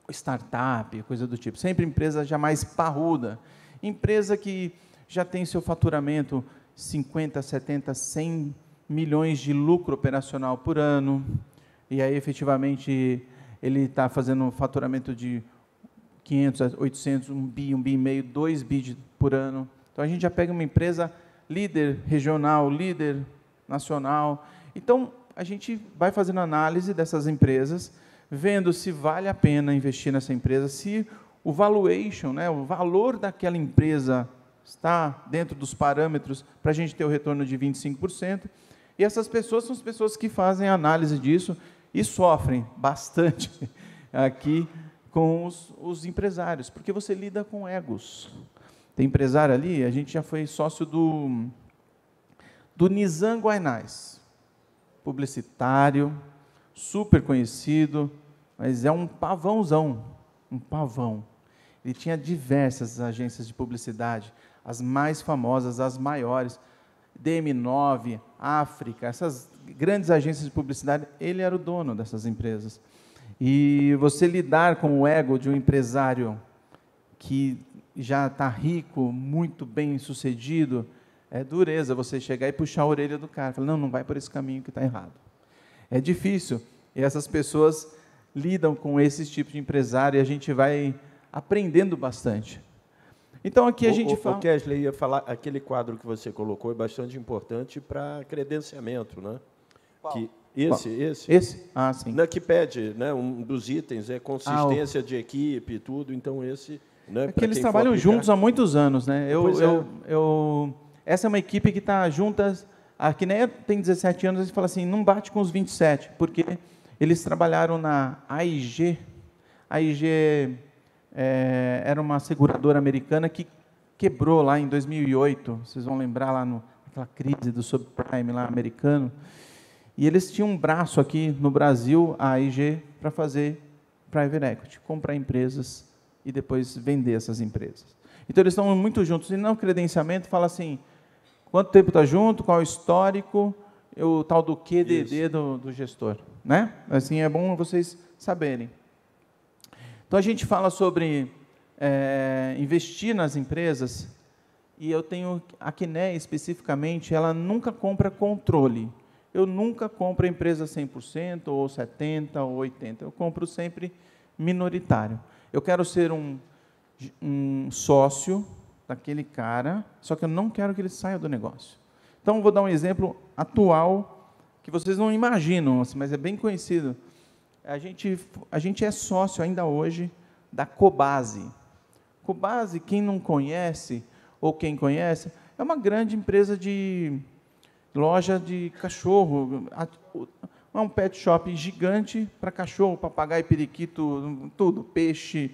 startup, coisa do tipo, sempre empresa já mais parruda, empresa que já tem seu faturamento 50, 70, 100 milhões de lucro operacional por ano, e aí efetivamente ele está fazendo um faturamento de 500, 800, 1 bi, 1 bi e meio, 2 bi por ano. Então a gente já pega uma empresa líder regional, líder nacional. Então a gente vai fazendo análise dessas empresas, vendo se vale a pena investir nessa empresa, se o valuation, né, o valor daquela empresa está dentro dos parâmetros para a gente ter o retorno de 25%. E essas pessoas são as pessoas que fazem a análise disso e sofrem bastante aqui com os empresários, porque você lida com egos. Tem empresário ali, a gente já foi sócio do Nizam Guainais, publicitário, super conhecido, mas é um pavãozão, um pavão. Ele tinha diversas agências de publicidade, as mais famosas, as maiores, DM9, África, essas grandes agências de publicidade, ele era o dono dessas empresas. E você lidar com o ego de um empresário que já está rico, muito bem sucedido, é dureza você chegar e puxar a orelha do cara, falar, não vai por esse caminho que está errado. É difícil, e essas pessoas lidam com esses tipos de empresário e a gente vai aprendendo bastante. Então, aqui a gente fala...
O Kesley ia falar, aquele quadro que você colocou é bastante importante para credenciamento, né?
Qual?
Que esse?
Esse? Ah, sim.
Que pede, né, um dos itens é consistência de equipe e tudo, então esse... Né,
é que eles trabalham juntos há muitos anos, né? Essa é uma equipe que está junta, a Quinéia tem 17 anos, eles falam assim, não bate com os 27, porque eles trabalharam na AIG. A AIG era uma seguradora americana que quebrou lá em 2008, vocês vão lembrar lá naquela crise do subprime lá americano, e eles tinham um braço aqui no Brasil, a AIG, para fazer private equity, comprar empresas e depois vender essas empresas. Então, eles estão muito juntos. E no credenciamento fala assim, quanto tempo está junto, qual é o histórico, o tal do QDD do gestor. Né? Assim, é bom vocês saberem. Então, a gente fala sobre investir nas empresas, e eu tenho, a Quinéia especificamente, ela nunca compra controle. Eu nunca compro empresa 100%, ou 70%, ou 80%. Eu compro sempre minoritário. Eu quero ser um sócio daquele cara, só que eu não quero que ele saia do negócio. Então, vou dar um exemplo atual, que vocês não imaginam, mas é bem conhecido. a gente é sócio ainda hoje da Cobasi. Cobasi, quem não conhece, ou quem conhece, é uma grande empresa de loja de cachorro. É um pet shop gigante para cachorro, papagaio, periquito, tudo, peixe,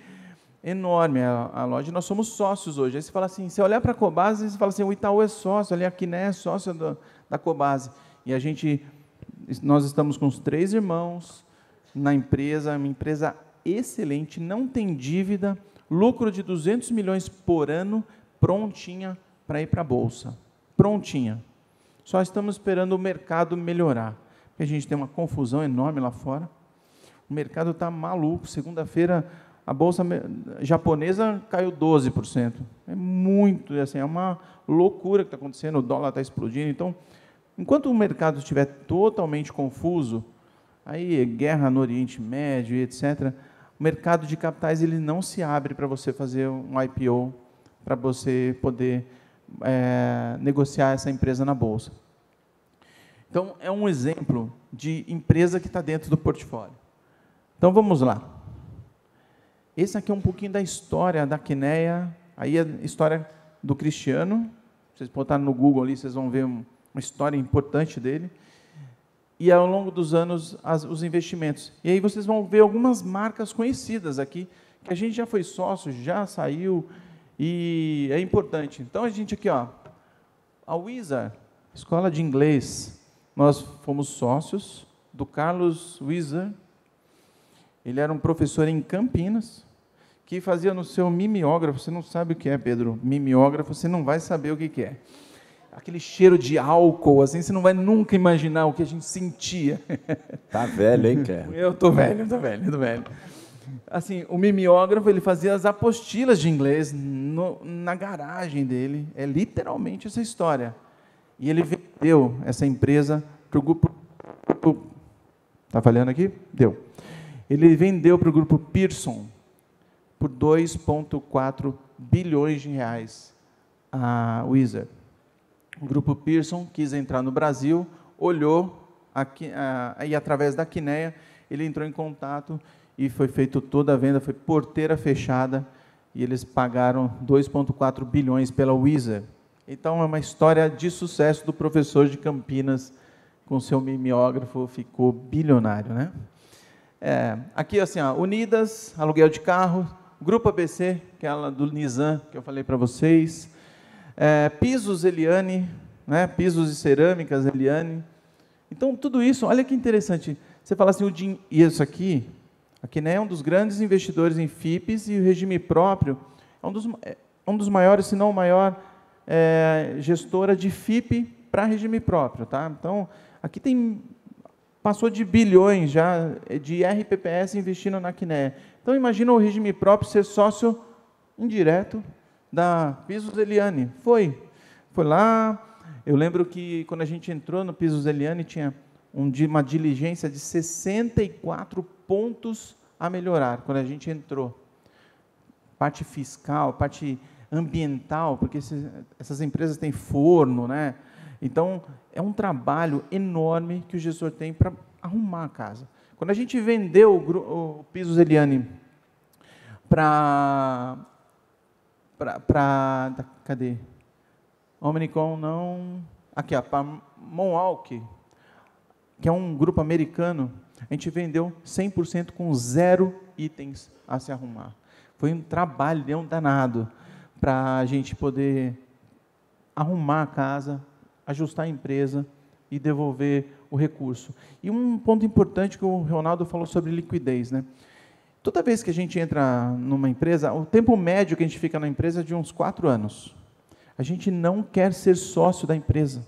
enorme a loja. Nós somos sócios hoje. Aí você fala assim, você olhar para a Cobasi, você fala assim, o Itaú é sócio, ali a Quinéia é sócio da Cobasi. E nós estamos com os 3 irmãos na empresa, uma empresa excelente, não tem dívida, lucro de 200 milhões por ano, prontinha para ir para a Bolsa. Prontinha. Só estamos esperando o mercado melhorar. Porque a gente tem uma confusão enorme lá fora. O mercado está maluco. Segunda-feira, a Bolsa japonesa caiu 12%. É muito, assim, é uma loucura que está acontecendo, o dólar está explodindo. Então, enquanto o mercado estiver totalmente confuso, aí guerra no Oriente Médio, etc., o mercado de capitais ele não se abre para você fazer um IPO, para você poder negociar essa empresa na Bolsa. Então, é um exemplo de empresa que está dentro do portfólio. Então, vamos lá. Esse aqui é um pouquinho da história da Quinéia, aí a história do Cristiano, vocês botarem no Google ali, vocês vão ver uma história importante dele, e ao longo dos anos, os investimentos. E aí vocês vão ver algumas marcas conhecidas aqui, que a gente já foi sócio, já saiu, e é importante. Então, a gente aqui, ó, a Wizard, escola de inglês, nós fomos sócios do Carlos Wizard. Ele era um professor em Campinas, que fazia no seu mimeógrafo. Você não sabe o que é, Pedro? Mimeógrafo, você não vai saber o que é. Aquele cheiro de álcool, assim, você não vai nunca imaginar o que a gente sentia.
Tá velho, hein, Cléber?
Eu tô velho. Assim, o mimeógrafo, ele fazia as apostilas de inglês na garagem dele. É literalmente essa história. E ele vendeu essa empresa para o grupo... Está falhando aqui? Deu. Ele vendeu para o grupo Pearson por 2,4 bilhões de reais a Wizard. O grupo Pearson quis entrar no Brasil, olhou, e através da Quinéia, ele entrou em contato e foi feita toda a venda, foi porteira fechada, e eles pagaram 2,4 bilhões pela Wizard. Então, é uma história de sucesso do professor de Campinas, com seu mimeógrafo, ficou bilionário, né? Aqui, assim, ó, Unidas, aluguel de carro, Grupo ABC, aquela do Nizam, que eu falei para vocês, Pisos Eliane, né? Pisos e cerâmicas Eliane. Então, tudo isso, olha que interessante. Você fala assim, isso aqui, a Quinéia é um dos grandes investidores em FIPs, e o regime próprio é um dos maiores, se não o maior, gestora de FIP para regime próprio, tá? Então, aqui passou de bilhões já de RPPS investindo na Quinéia. Então, imagina o regime próprio ser sócio indireto da Pisos Eliane. Foi lá. Eu lembro que quando a gente entrou no Pisos Eliane, tinha uma diligência de 64 pontos a melhorar quando a gente entrou. Parte fiscal, parte ambiental, porque essas empresas têm forno, né? Então, é um trabalho enorme que o gestor tem para arrumar a casa. Quando a gente vendeu o Pisos Eliane cadê? Omnicom, não... Aqui, para Monalk, que é um grupo americano, a gente vendeu 100% com 0 itens a se arrumar. Foi um trabalhão danado para a gente poder arrumar a casa, ajustar a empresa e devolver o recurso. E um ponto importante que o Ronaldo falou sobre liquidez, né? Toda vez que a gente entra numa empresa, o tempo médio que a gente fica na empresa é de uns 4 anos. A gente não quer ser sócio da empresa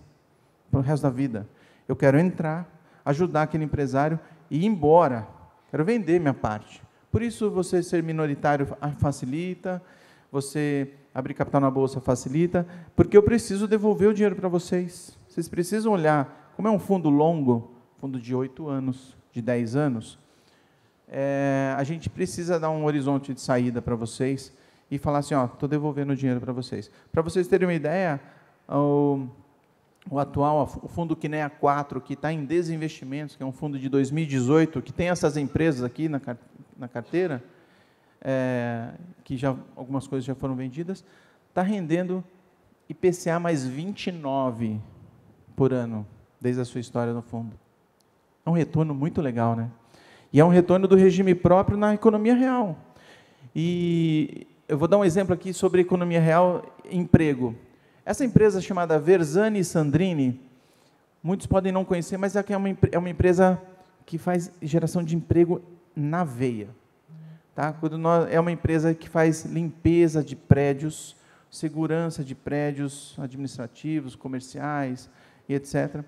para o resto da vida. Eu quero entrar, ajudar aquele empresário e ir embora. Quero vender minha parte. Por isso, você ser minoritário facilita, você abrir capital na bolsa facilita, porque eu preciso devolver o dinheiro para vocês. Vocês precisam olhar, como é um fundo longo, fundo de 8 anos, de 10 anos, a gente precisa dar um horizonte de saída para vocês e falar assim, ó, estou devolvendo o dinheiro para vocês. Para vocês terem uma ideia, o o atual, o fundo Kinea 4, que está em desinvestimentos, que é um fundo de 2018, que tem essas empresas aqui na carteira, que algumas coisas já foram vendidas, está rendendo IPCA mais 29 por ano, desde a sua história no fundo. É um retorno muito legal, né? E é um retorno do regime próprio na economia real. E eu vou dar um exemplo aqui sobre economia real e emprego. Essa empresa chamada Verzani Sandrini, muitos podem não conhecer, mas é uma empresa que faz geração de emprego na veia. Tá? É uma empresa que faz limpeza de prédios, segurança de prédios administrativos, comerciais e etc.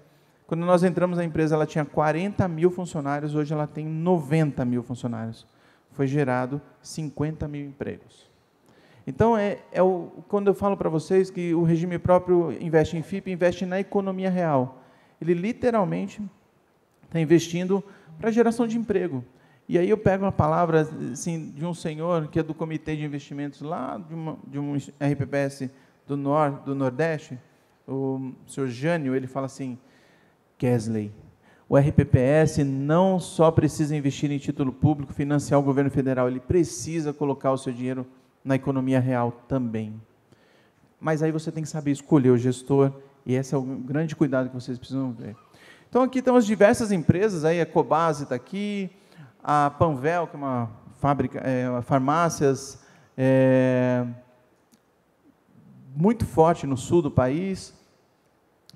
Quando nós entramos na empresa, ela tinha 40 mil funcionários, hoje ela tem 90 mil funcionários. Foi gerado 50 mil empregos. Então, quando eu falo para vocês que o regime próprio investe em FIP, investe na economia real. Ele literalmente está investindo para geração de emprego. E aí eu pego uma palavra assim, de um senhor que é do Comitê de Investimentos lá de um RPPS do Nordeste, o senhor Jânio, ele fala assim: Kesley, o RPPS não só precisa investir em título público, financiar o governo federal, ele precisa colocar o seu dinheiro na economia real também. Mas aí você tem que saber escolher o gestor, e esse é o grande cuidado que vocês precisam ver. Então, aqui estão as diversas empresas, aí a Cobase está aqui, a Panvel, que é uma fábrica, farmácias, muito forte no sul do país.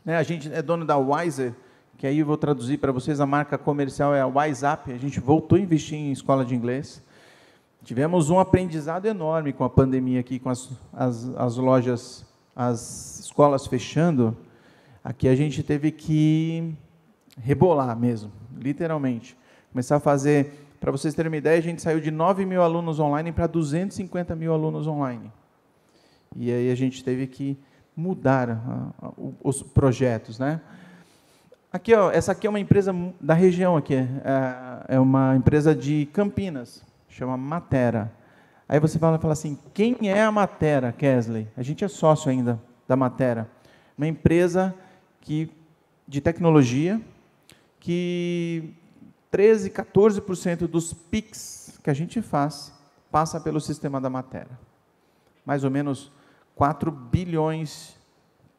A gente é dono da Wiser, que aí eu vou traduzir para vocês, a marca comercial é a WiseUp, a gente voltou a investir em escola de inglês. Tivemos um aprendizado enorme com a pandemia aqui, com as lojas, as escolas fechando. Aqui a gente teve que rebolar mesmo, literalmente. Começar a fazer, para vocês terem uma ideia, a gente saiu de 9 mil alunos online para 250 mil alunos online. E aí a gente teve que mudar os projetos, né? Aqui, ó, essa aqui é uma empresa da região, aqui, é uma empresa de Campinas, chama Matera. Aí você fala assim, quem é a Matera, Kesley? A gente é sócio ainda da Matera. Uma empresa de tecnologia que 13%, 14% dos PIX que a gente faz passa pelo sistema da Matera. Mais ou menos 4 bilhões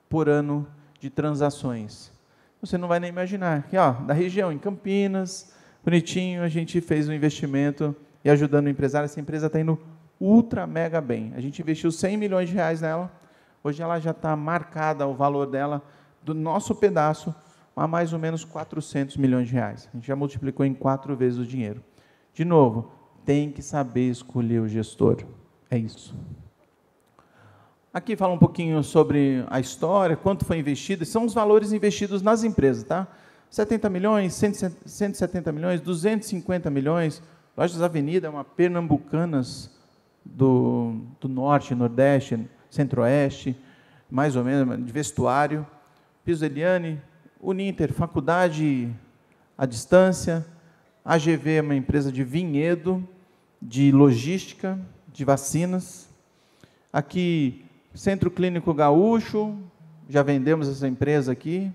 por ano de transações. Você não vai nem imaginar. Aqui, ó, da região, em Campinas, bonitinho, a gente fez um investimento e ajudando o empresário. Essa empresa está indo ultra mega bem. A gente investiu 100 milhões de reais nela. Hoje ela já está marcada, o valor dela, do nosso pedaço, a mais ou menos 400 milhões de reais. A gente já multiplicou em 4 vezes o dinheiro. De novo, tem que saber escolher o gestor. É isso. Aqui fala um pouquinho sobre a história, quanto foi investido, são os valores investidos nas empresas, tá? 70 milhões, 170 milhões, 250 milhões, Lojas Avenida, uma Pernambucanas do Norte, Nordeste, Centro-Oeste, mais ou menos, de vestuário, Piso Eliane, Uninter, faculdade à distância, AGV, uma empresa de vinhedo, de logística, de vacinas, aqui Centro Clínico Gaúcho, já vendemos essa empresa aqui,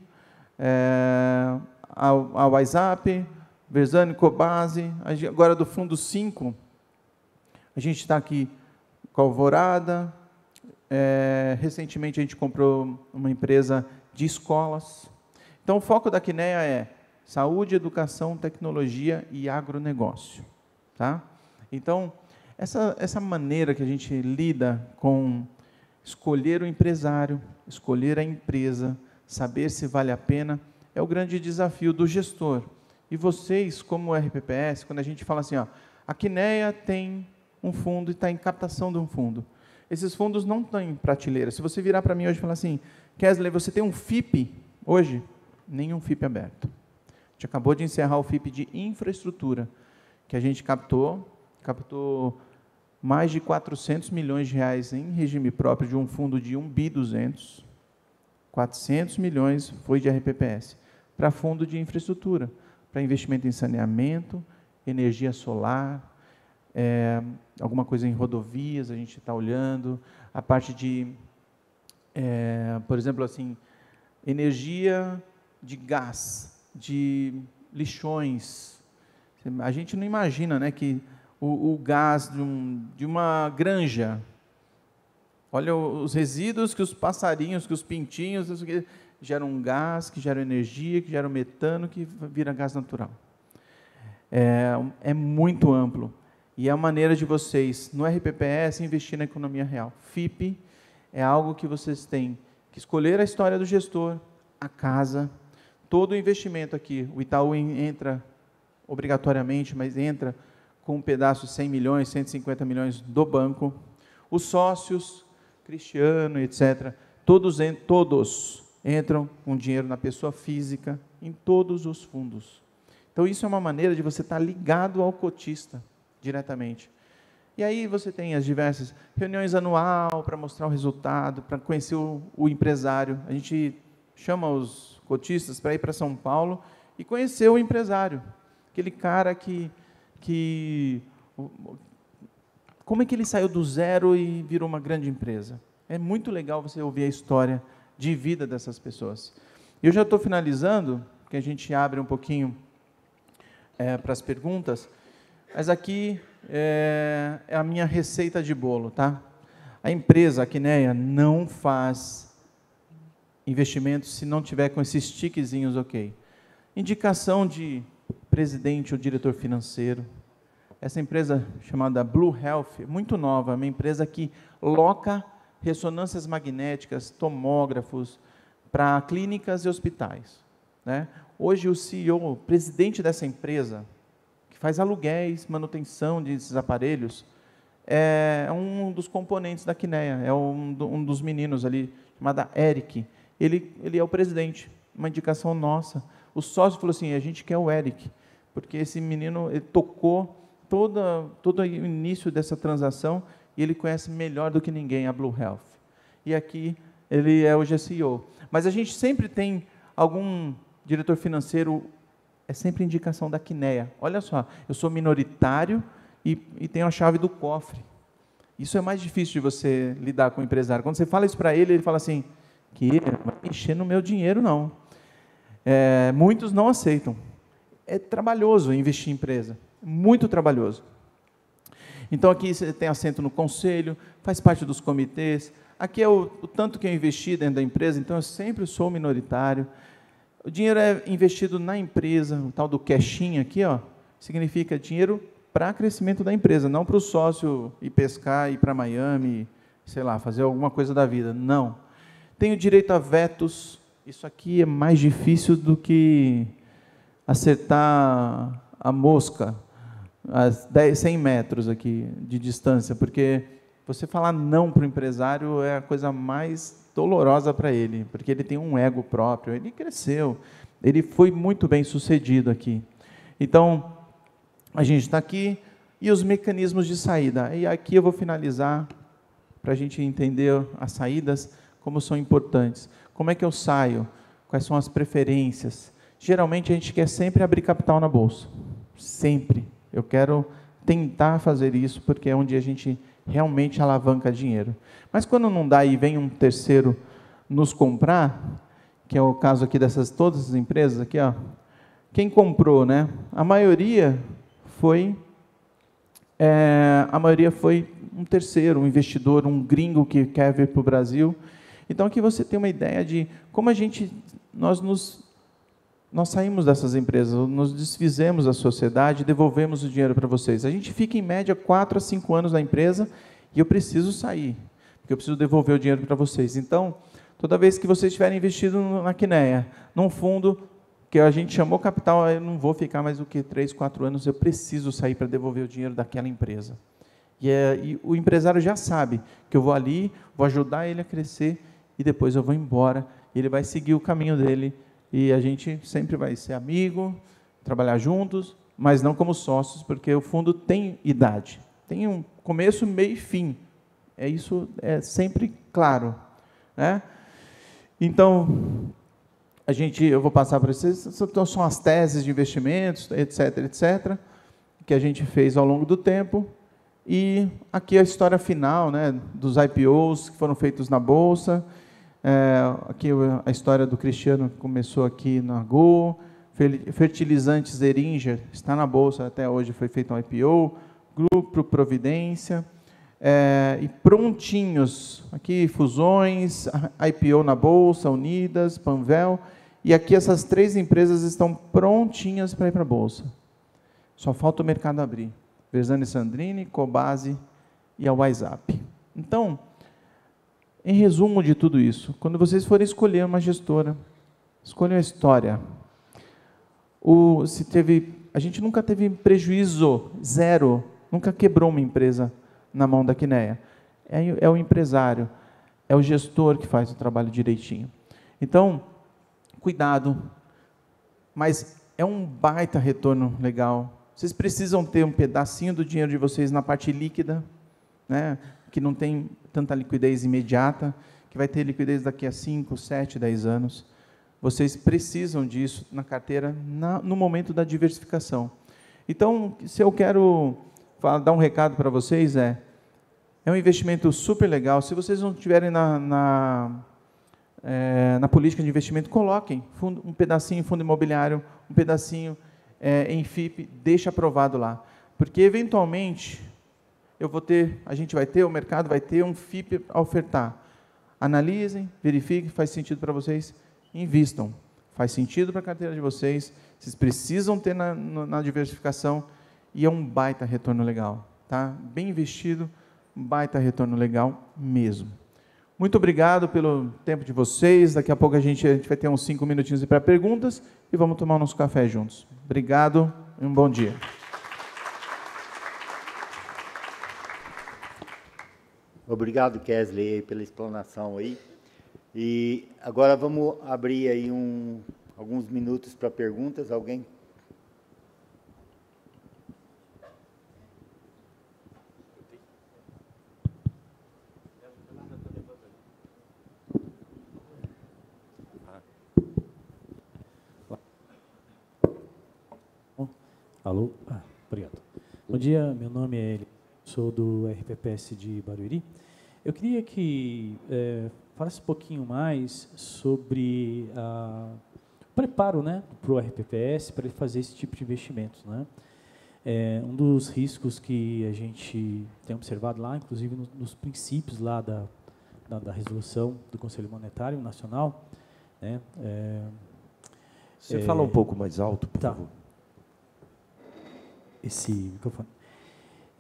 a WhatsApp, Verzani, Cobase, agora do Fundo 5, a gente está aqui com a Alvorada, recentemente a gente comprou uma empresa de escolas. Então, o foco da Kinea é saúde, educação, tecnologia e agronegócio. Tá? Então, essa maneira que a gente lida com escolher o empresário, escolher a empresa, saber se vale a pena, é o grande desafio do gestor. E vocês, como RPPS, quando a gente fala assim, ó, a Kinea tem um fundo e está em captação de um fundo. Esses fundos não estão em prateleira. Se você virar para mim hoje e falar assim, Kesley, você tem um FIP hoje? Nenhum FIP aberto. A gente acabou de encerrar o FIP de infraestrutura, que a gente captou mais de 400 milhões de reais em regime próprio de um fundo de 1.200 bi. 400 milhões foi de RPPS, para fundo de infraestrutura, para investimento em saneamento, energia solar, alguma coisa em rodovias, a gente está olhando, a parte de, por exemplo, assim, energia de gás, de lixões. A gente não imagina, né, que o gás de uma granja, olha os resíduos que os passarinhos, que os pintinhos geram um gás, que geram energia, que geram metano, que vira gás natural. É muito amplo. E é a maneira de vocês, no RPPS, investir na economia real. FIP é algo que vocês têm que escolher a história do gestor, a casa, todo o investimento aqui. O Itaú entra obrigatoriamente, mas entra com um pedaço de 100 milhões, 150 milhões do banco. Os sócios, Cristiano, etc., todos entram com dinheiro na pessoa física, em todos os fundos. Então, isso é uma maneira de você estar ligado ao cotista diretamente. E aí você tem as diversas reuniões anual para mostrar o resultado, para conhecer o empresário. A gente chama os cotistas para ir para São Paulo e conhecer o empresário. Aquele cara como é que ele saiu do zero e virou uma grande empresa? É muito legal você ouvir a história de vida dessas pessoas. Eu já estou finalizando, porque a gente abre um pouquinho para as perguntas, mas aqui é a minha receita de bolo, tá? A empresa, a Quineia, não faz investimentos se não tiver com esses tiquezinhos ok. Indicação de presidente ou diretor financeiro. Essa empresa chamada Blue Health, muito nova, uma empresa que loca ressonâncias magnéticas, tomógrafos, para clínicas e hospitais, né? Hoje o CEO, o presidente dessa empresa, que faz aluguéis, manutenção desses aparelhos, é um dos componentes da Quineia, é um dos meninos ali, chamado Eric. Ele é o presidente, uma indicação nossa. O sócio falou assim, a gente quer o Eric, porque esse menino ele tocou todo o início dessa transação e ele conhece melhor do que ninguém a Blue Health. E aqui ele é hoje CEO. Mas a gente sempre tem algum diretor financeiro, é sempre indicação da Quineia. Olha só, eu sou minoritário e tenho a chave do cofre. Isso é mais difícil de você lidar com o empresário. Quando você fala isso para ele, ele fala assim, que não vai mexer no meu dinheiro, não. Muitos não aceitam. É trabalhoso investir em empresa, muito trabalhoso. Então, aqui você tem assento no conselho, faz parte dos comitês. Aqui é o tanto que eu investi dentro da empresa, então eu sempre sou minoritário. O dinheiro é investido na empresa, o tal do cashinho aqui, ó, significa dinheiro para crescimento da empresa, não para o sócio ir pescar, ir para Miami, sei lá, fazer alguma coisa da vida. Não. Tenho direito a vetos. Isso aqui é mais difícil do que acertar a mosca a 100 metros aqui de distância, porque você falar não para o empresário é a coisa mais dolorosa para ele, porque ele tem um ego próprio, ele cresceu, ele foi muito bem sucedido aqui. Então, a gente está aqui, e os mecanismos de saída. E aqui eu vou finalizar, para a gente entender as saídas, como são importantes. Como é que eu saio? Quais são as preferências? Geralmente, a gente quer sempre abrir capital na bolsa. Sempre. Eu quero tentar fazer isso, porque é onde a gente realmente alavanca dinheiro. Mas quando não dá e vem um terceiro nos comprar, que é o caso aqui dessas todas as empresas aqui, ó, quem comprou, né? A maioria foi um terceiro, um investidor, um gringo que quer vir para o Brasil. Então aqui você tem uma ideia de como nós saímos dessas empresas, nos desfizemos da sociedade e devolvemos o dinheiro para vocês. A gente fica, em média, 4 a 5 anos na empresa e eu preciso sair, porque eu preciso devolver o dinheiro para vocês. Então, toda vez que vocês tiverem investido na Quineia, num fundo que a gente chamou capital, eu não vou ficar mais do que 3, 4 anos, eu preciso sair para devolver o dinheiro daquela empresa. E o empresário já sabe que eu vou ali, vou ajudar ele a crescer e depois eu vou embora, ele vai seguir o caminho dele. E a gente sempre vai ser amigo, trabalhar juntos, mas não como sócios, porque o fundo tem idade. Tem um começo, meio e fim. Isso é sempre claro, né? Então, eu vou passar para vocês, são as teses de investimentos, etc., etc., que a gente fez ao longo do tempo. E aqui a história final, né, dos IPOs que foram feitos na Bolsa. Aqui a história do Cristiano começou aqui na Gol. Fertilizantes Eringer está na Bolsa, até hoje foi feito um IPO. Grupo Providência. E prontinhos, aqui fusões, IPO na Bolsa, Unidas, Panvel. E aqui essas 3 empresas estão prontinhas para ir para a Bolsa. Só falta o mercado abrir. Versani Sandrini, Cobase e a WhatsApp. Então, em resumo de tudo isso, quando vocês forem escolher uma gestora, escolham a história. A gente nunca teve prejuízo, zero, nunca quebrou uma empresa na mão da Quineia. É o empresário, é o gestor que faz o trabalho direitinho. Então, cuidado, mas é um baita retorno legal. Vocês precisam ter um pedacinho do dinheiro de vocês na parte líquida, né, que não tem tanta liquidez imediata, que vai ter liquidez daqui a 5, 7, 10 anos. Vocês precisam disso na carteira no momento da diversificação. Então, se eu quero dar um recado para vocês, é um investimento super legal. Se vocês não tiverem na política de investimento, coloquem um pedacinho em fundo imobiliário, um pedacinho em FIP, deixa aprovado lá. Porque, eventualmente, o mercado vai ter um FIP a ofertar. Analisem, verifiquem, faz sentido para vocês, invistam. Faz sentido para a carteira de vocês, vocês precisam ter na diversificação, e é um baita retorno legal. Tá? Bem investido, um baita retorno legal mesmo. Muito obrigado pelo tempo de vocês. Daqui a pouco a gente vai ter uns 5 minutinhos para perguntas e vamos tomar o nosso café juntos. Obrigado e um bom dia.
Obrigado, Kesley, pela explanação aí. E agora vamos abrir aí alguns minutos para perguntas. Alguém?
Alô? Obrigado. Bom dia, meu nome é Eli, sou do RPPS de Barueri. Eu queria que falasse um pouquinho mais sobre o preparo, né, para o RPPS, para ele fazer esse tipo de investimentos, né? Um dos riscos que a gente tem observado lá, inclusive nos princípios lá da resolução do Conselho Monetário Nacional, né?
Você fala um pouco mais alto, por favor.
Esse microfone.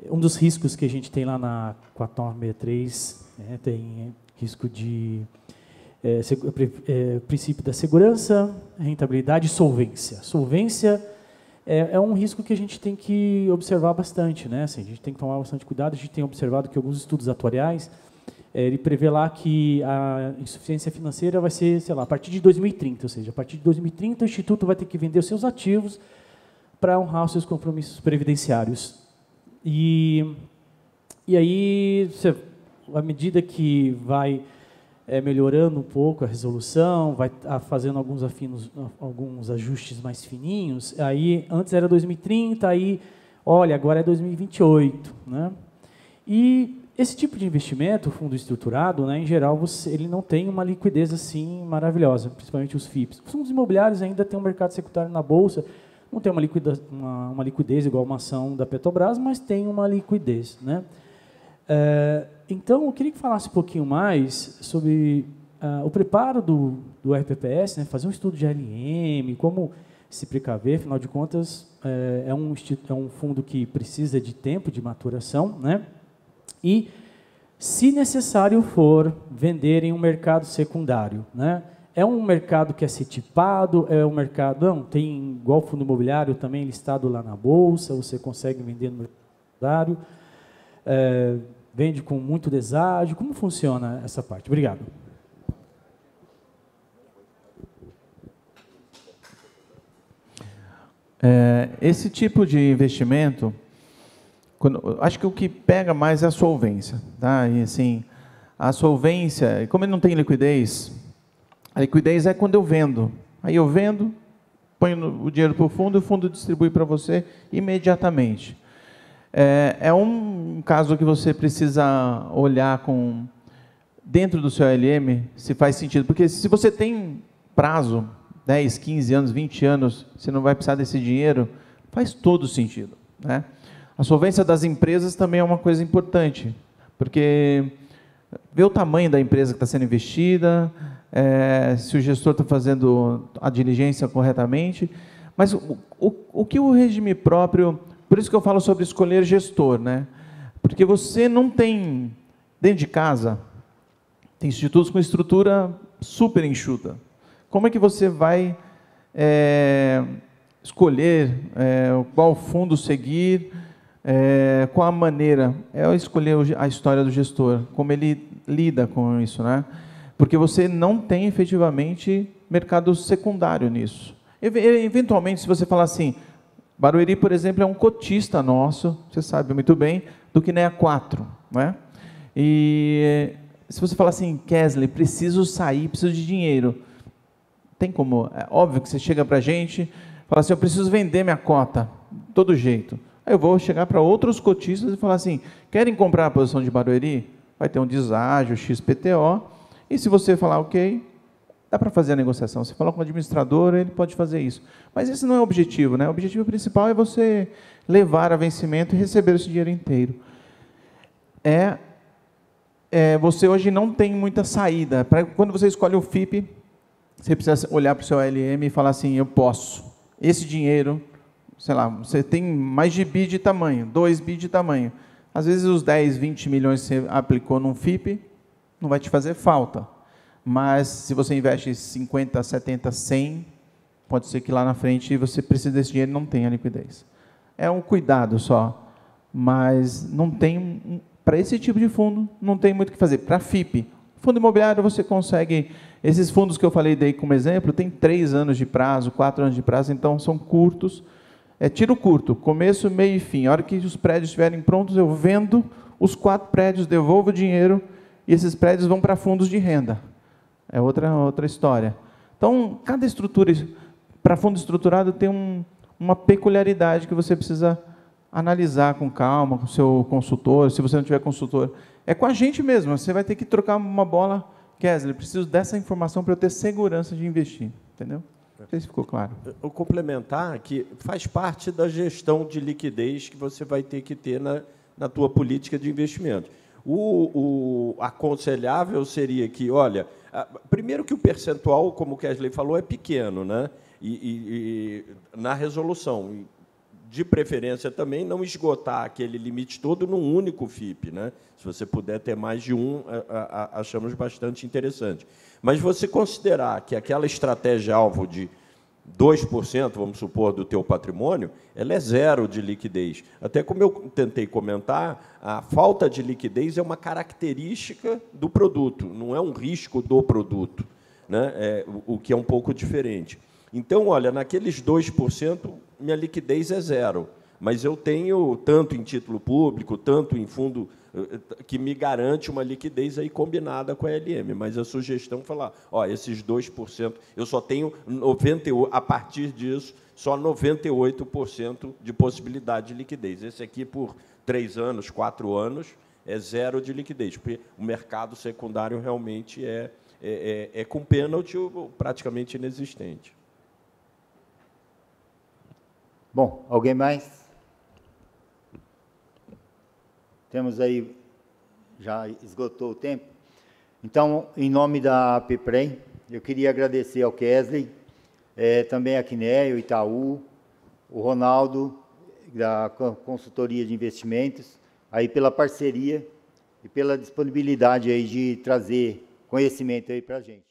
Um dos riscos que a gente tem lá na 4963, né, tem risco de princípio da segurança, rentabilidade e solvência. Solvência é um risco que a gente tem que observar bastante, né? Assim, a gente tem que tomar bastante cuidado. A gente tem observado que alguns estudos atuariais, ele prevê lá que a insuficiência financeira vai ser, sei lá, a partir de 2030, ou seja, a partir de 2030 o Instituto vai ter que vender os seus ativos para honrar os seus compromissos previdenciários. E aí, à medida que vai melhorando um pouco a resolução, vai fazendo alguns ajustes mais fininhos, aí antes era 2030, aí, olha, agora é 2028. Né? E esse tipo de investimento, fundo estruturado, né, em geral, ele não tem uma liquidez assim maravilhosa, principalmente os FIPs. Os fundos imobiliários ainda têm um mercado secundário na Bolsa, não tem uma liquidez igual uma ação da Petrobras, mas tem uma liquidez. Né? Então, eu queria que falasse um pouquinho mais sobre o preparo do RPPS, né? Fazer um estudo de ALM, como se precaver, afinal de contas, é um fundo que precisa de tempo de maturação, né? E, se necessário for, vender em um mercado secundário, né? É um mercado que é ser tipado, é um mercado... Não, tem igual fundo imobiliário também listado lá na Bolsa, você consegue vender no mercado, vende com muito deságio. Como funciona essa parte? Obrigado.
Esse tipo de investimento, acho que o que pega mais é a solvência. Tá? E, assim, a solvência, como ele não tem liquidez... A liquidez é quando eu vendo. Aí eu vendo, ponho o dinheiro para o fundo distribui para você imediatamente. É um caso que você precisa olhar dentro do seu ALM, se faz sentido. Porque se você tem prazo, 10, 15 anos, 20 anos, você não vai precisar desse dinheiro, faz todo sentido, né? A solvência das empresas também é uma coisa importante, porque ver o tamanho da empresa que está sendo investida, se o gestor está fazendo a diligência corretamente, mas o que o regime próprio, por isso que eu falo sobre escolher gestor, né? Porque você não tem, dentro de casa, tem institutos com estrutura super enxuta. Como é que você vai escolher qual fundo seguir, qual a maneira? É escolher a história do gestor, como ele lida com isso, né? Porque você não tem efetivamente mercado secundário nisso. Eventualmente, se você falar assim, Barueri, por exemplo, é um cotista nosso, você sabe muito bem, do QINEA 4, né? E se você falar assim, Kesley, preciso sair, preciso de dinheiro, tem como? É óbvio que você chega para a gente, fala assim, eu preciso vender minha cota, de todo jeito. Aí eu vou chegar para outros cotistas e falar assim, querem comprar a posição de Barueri? Vai ter um deságio, XPTO, e se você falar, ok, dá para fazer a negociação. Você falar com o administrador, ele pode fazer isso. Mas esse não é o objetivo, né? O objetivo principal é você levar a vencimento e receber esse dinheiro inteiro. Você hoje não tem muita saída. Quando você escolhe o FIP, você precisa olhar para o seu ALM e falar assim, eu posso. Esse dinheiro, sei lá, você tem mais de bi de tamanho, 2 bi de tamanho. Às vezes os 10, 20 milhões que você aplicou num FIP, não vai te fazer falta. Mas se você investe 50, 70, 100, pode ser que lá na frente você precise desse dinheiro e não tenha liquidez. É um cuidado só, mas não tem, para esse tipo de fundo, não tem muito o que fazer. Para FIP, fundo imobiliário você consegue, esses fundos que eu falei daí como exemplo, tem 3 anos de prazo, 4 anos de prazo, então são curtos. É tiro curto, começo, meio e fim. A hora que os prédios estiverem prontos, eu vendo os 4 prédios, devolvo o dinheiro, e esses prédios vão para fundos de renda. É outra história. Então, cada estrutura, para fundo estruturado, tem uma peculiaridade que você precisa analisar com calma, com o seu consultor. Se você não tiver consultor, é com a gente mesmo. Você vai ter que trocar uma bola. Kesley, preciso dessa informação para eu ter segurança de investir. Entendeu? Não sei se ficou claro.
O complementar que faz parte da gestão de liquidez que você vai ter que ter na tua política de investimento. O aconselhável seria que, olha, primeiro que o percentual, como o Kesley falou, é pequeno, né? E na resolução, de preferência também, não esgotar aquele limite todo num único FIP, né? Se você puder ter mais de um, achamos bastante interessante. Mas você considerar que aquela estratégia-alvo de 2%, vamos supor, do teu patrimônio, ela é zero de liquidez. Até como eu tentei comentar, a falta de liquidez é uma característica do produto, não é um risco do produto, né? O que é um pouco diferente. Então, olha, naqueles 2%, minha liquidez é zero, mas eu tenho tanto em título público, tanto em fundo que me garante uma liquidez aí combinada com a LM, mas a sugestão é falar, ó, esses 2%, eu só tenho 98%, a partir disso, só 98% de possibilidade de liquidez. Esse aqui, por 3 anos, 4 anos, é zero de liquidez, porque o mercado secundário realmente é com pênalti praticamente inexistente.
Bom, alguém mais? Temos aí, já esgotou o tempo. Então, em nome da PPREM, eu queria agradecer ao Kesley, também a QINEA, o Itaú, o Ronaldo, da Consultoria de Investimentos, aí pela parceria e pela disponibilidade aí de trazer conhecimento aí para a gente.